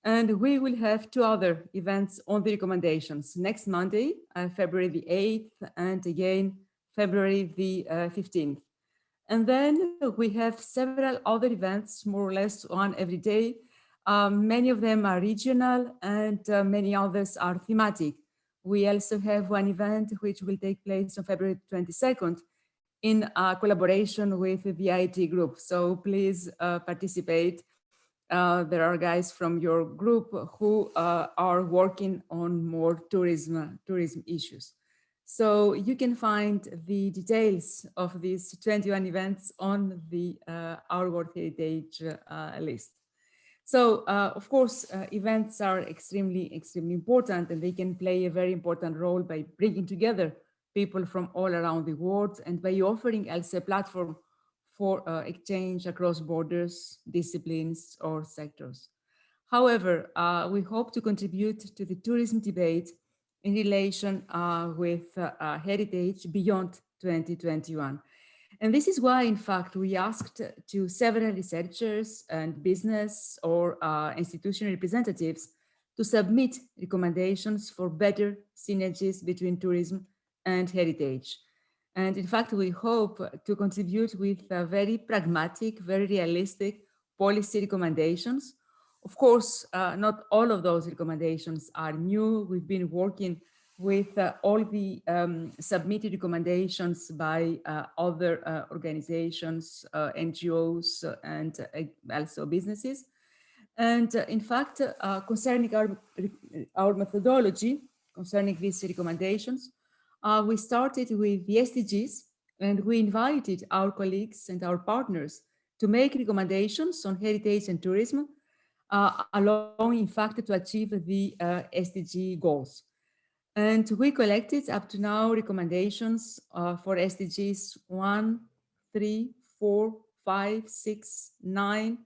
And we will have 2 other events on the recommendations next Monday, February the 8th, and again, February the 15th. And then we have several other events, more or less one every day. Many of them are regional and many others are thematic. We also have one event which will take place on February 22nd in collaboration with the IT group. So please participate. There are guys from your group who are working on more tourism issues. So you can find the details of these 21 events on the Our World Heritage list. So of course, events are extremely important, and they can play a very important role by bringing together people from all around the world and by offering also a platform for exchange across borders, disciplines, or sectors. However, we hope to contribute to the tourism debate in relation with heritage beyond 2021. And this is why, in fact, we asked to several researchers and business or institutional representatives to submit recommendations for better synergies between tourism and heritage. And in fact, we hope to contribute with very pragmatic, very realistic policy recommendations. Of course, not all of those recommendations are new. We've been working with all the submitted recommendations by other organizations, NGOs, and also businesses. And in fact, concerning our methodology, concerning these recommendations, we started with the SDGs, and we invited our colleagues and our partners to make recommendations on heritage and tourism, along, in fact, to achieve the SDG goals. And we collected up to now recommendations for SDGs 1, 3, 4, 5, 6, 9,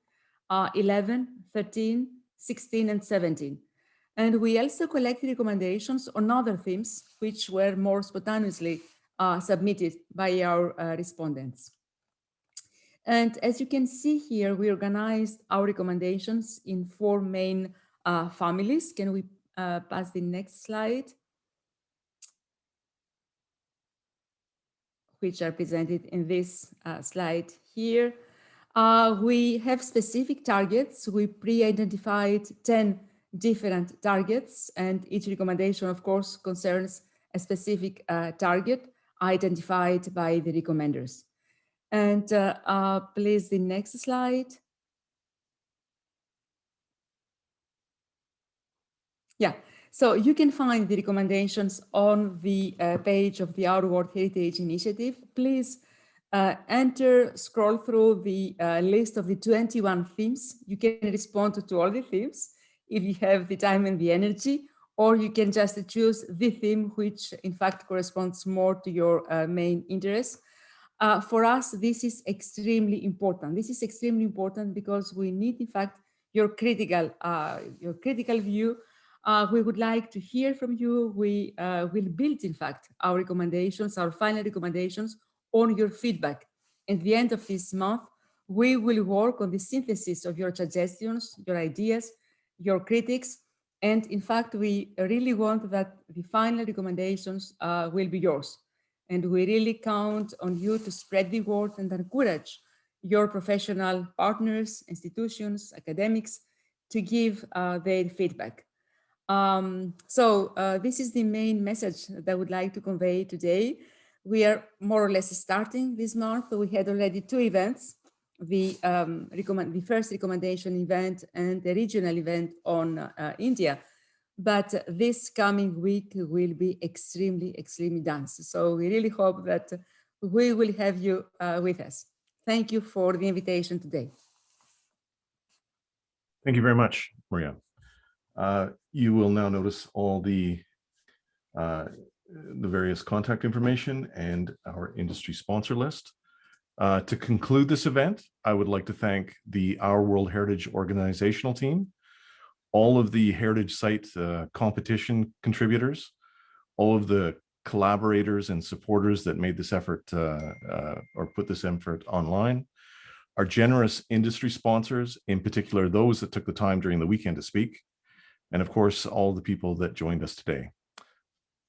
11, 13, 16, and 17. And we also collected recommendations on other themes, which were more spontaneously submitted by our respondents. And as you can see here, we organized our recommendations in 4 main families. Can we pass the next slide? Which are presented in this slide here. We have specific targets. We pre-identified 10 different targets, and each recommendation, of course, concerns a specific target identified by the recommenders. And please, the next slide. Yeah, so you can find the recommendations on the page of the Our World Heritage Initiative. Please scroll through the list of the 21 themes. You can respond to all the themes if you have the time and the energy, or you can just choose the theme which in fact corresponds more to your main interest. For us, this is extremely important. This is extremely important because we need, in fact, your critical view. We would like to hear from you. We will build, in fact, our recommendations, our final recommendations on your feedback. At the end of this month, we will work on the synthesis of your suggestions, your ideas, your critics. And in fact, we really want that the final recommendations will be yours. And we really count on you to spread the word and encourage your professional partners, institutions, academics to give their feedback. This is the main message that I would like to convey today. We are more or less starting this month. We had already 2 events, the first recommendation event and the regional event on India. But this coming week will be extremely dense. So we really hope that we will have you with us. Thank you for the invitation today. Thank you very much, Maria. You will now notice all the various contact information and our industry sponsor list. To conclude this event, I would like to thank the Our World Heritage organizational team, all of the Heritage Site competition contributors, all of the collaborators and supporters that made this effort or put this effort online, our generous industry sponsors, in particular those that took the time during the weekend to speak, and of course, all the people that joined us today.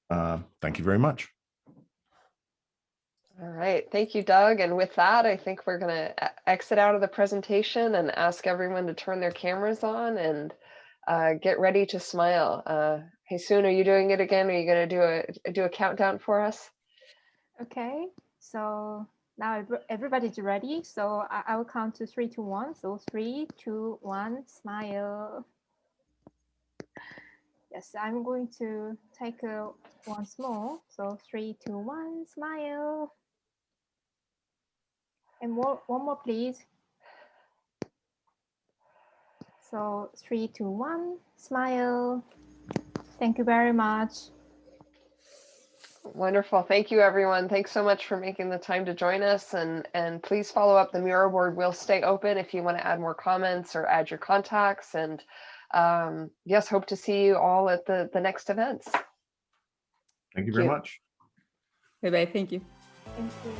Thank you very much. All right, thank you, Doug. And with that, I think we're going to exit out of the presentation and ask everyone to turn their cameras on and get ready to smile. Hyeseung, are you doing it again? Are you going to do a countdown for us? Okay, so now everybody's ready. So I will count to 3, 2, 1. So 3, 2, 1, smile. Yes, I'm going to take once more. So 3, 2, 1, smile. And one more, please. So 3, 2, 1, smile. Thank you very much. Wonderful. Thank you, everyone. Thanks so much for making the time to join us. And please follow up. The Miro board will stay open if you want to add more comments or add your contacts. And yes, hope to see you all at the next events. Thank you very much. Bye-bye. Thank you. Thank you.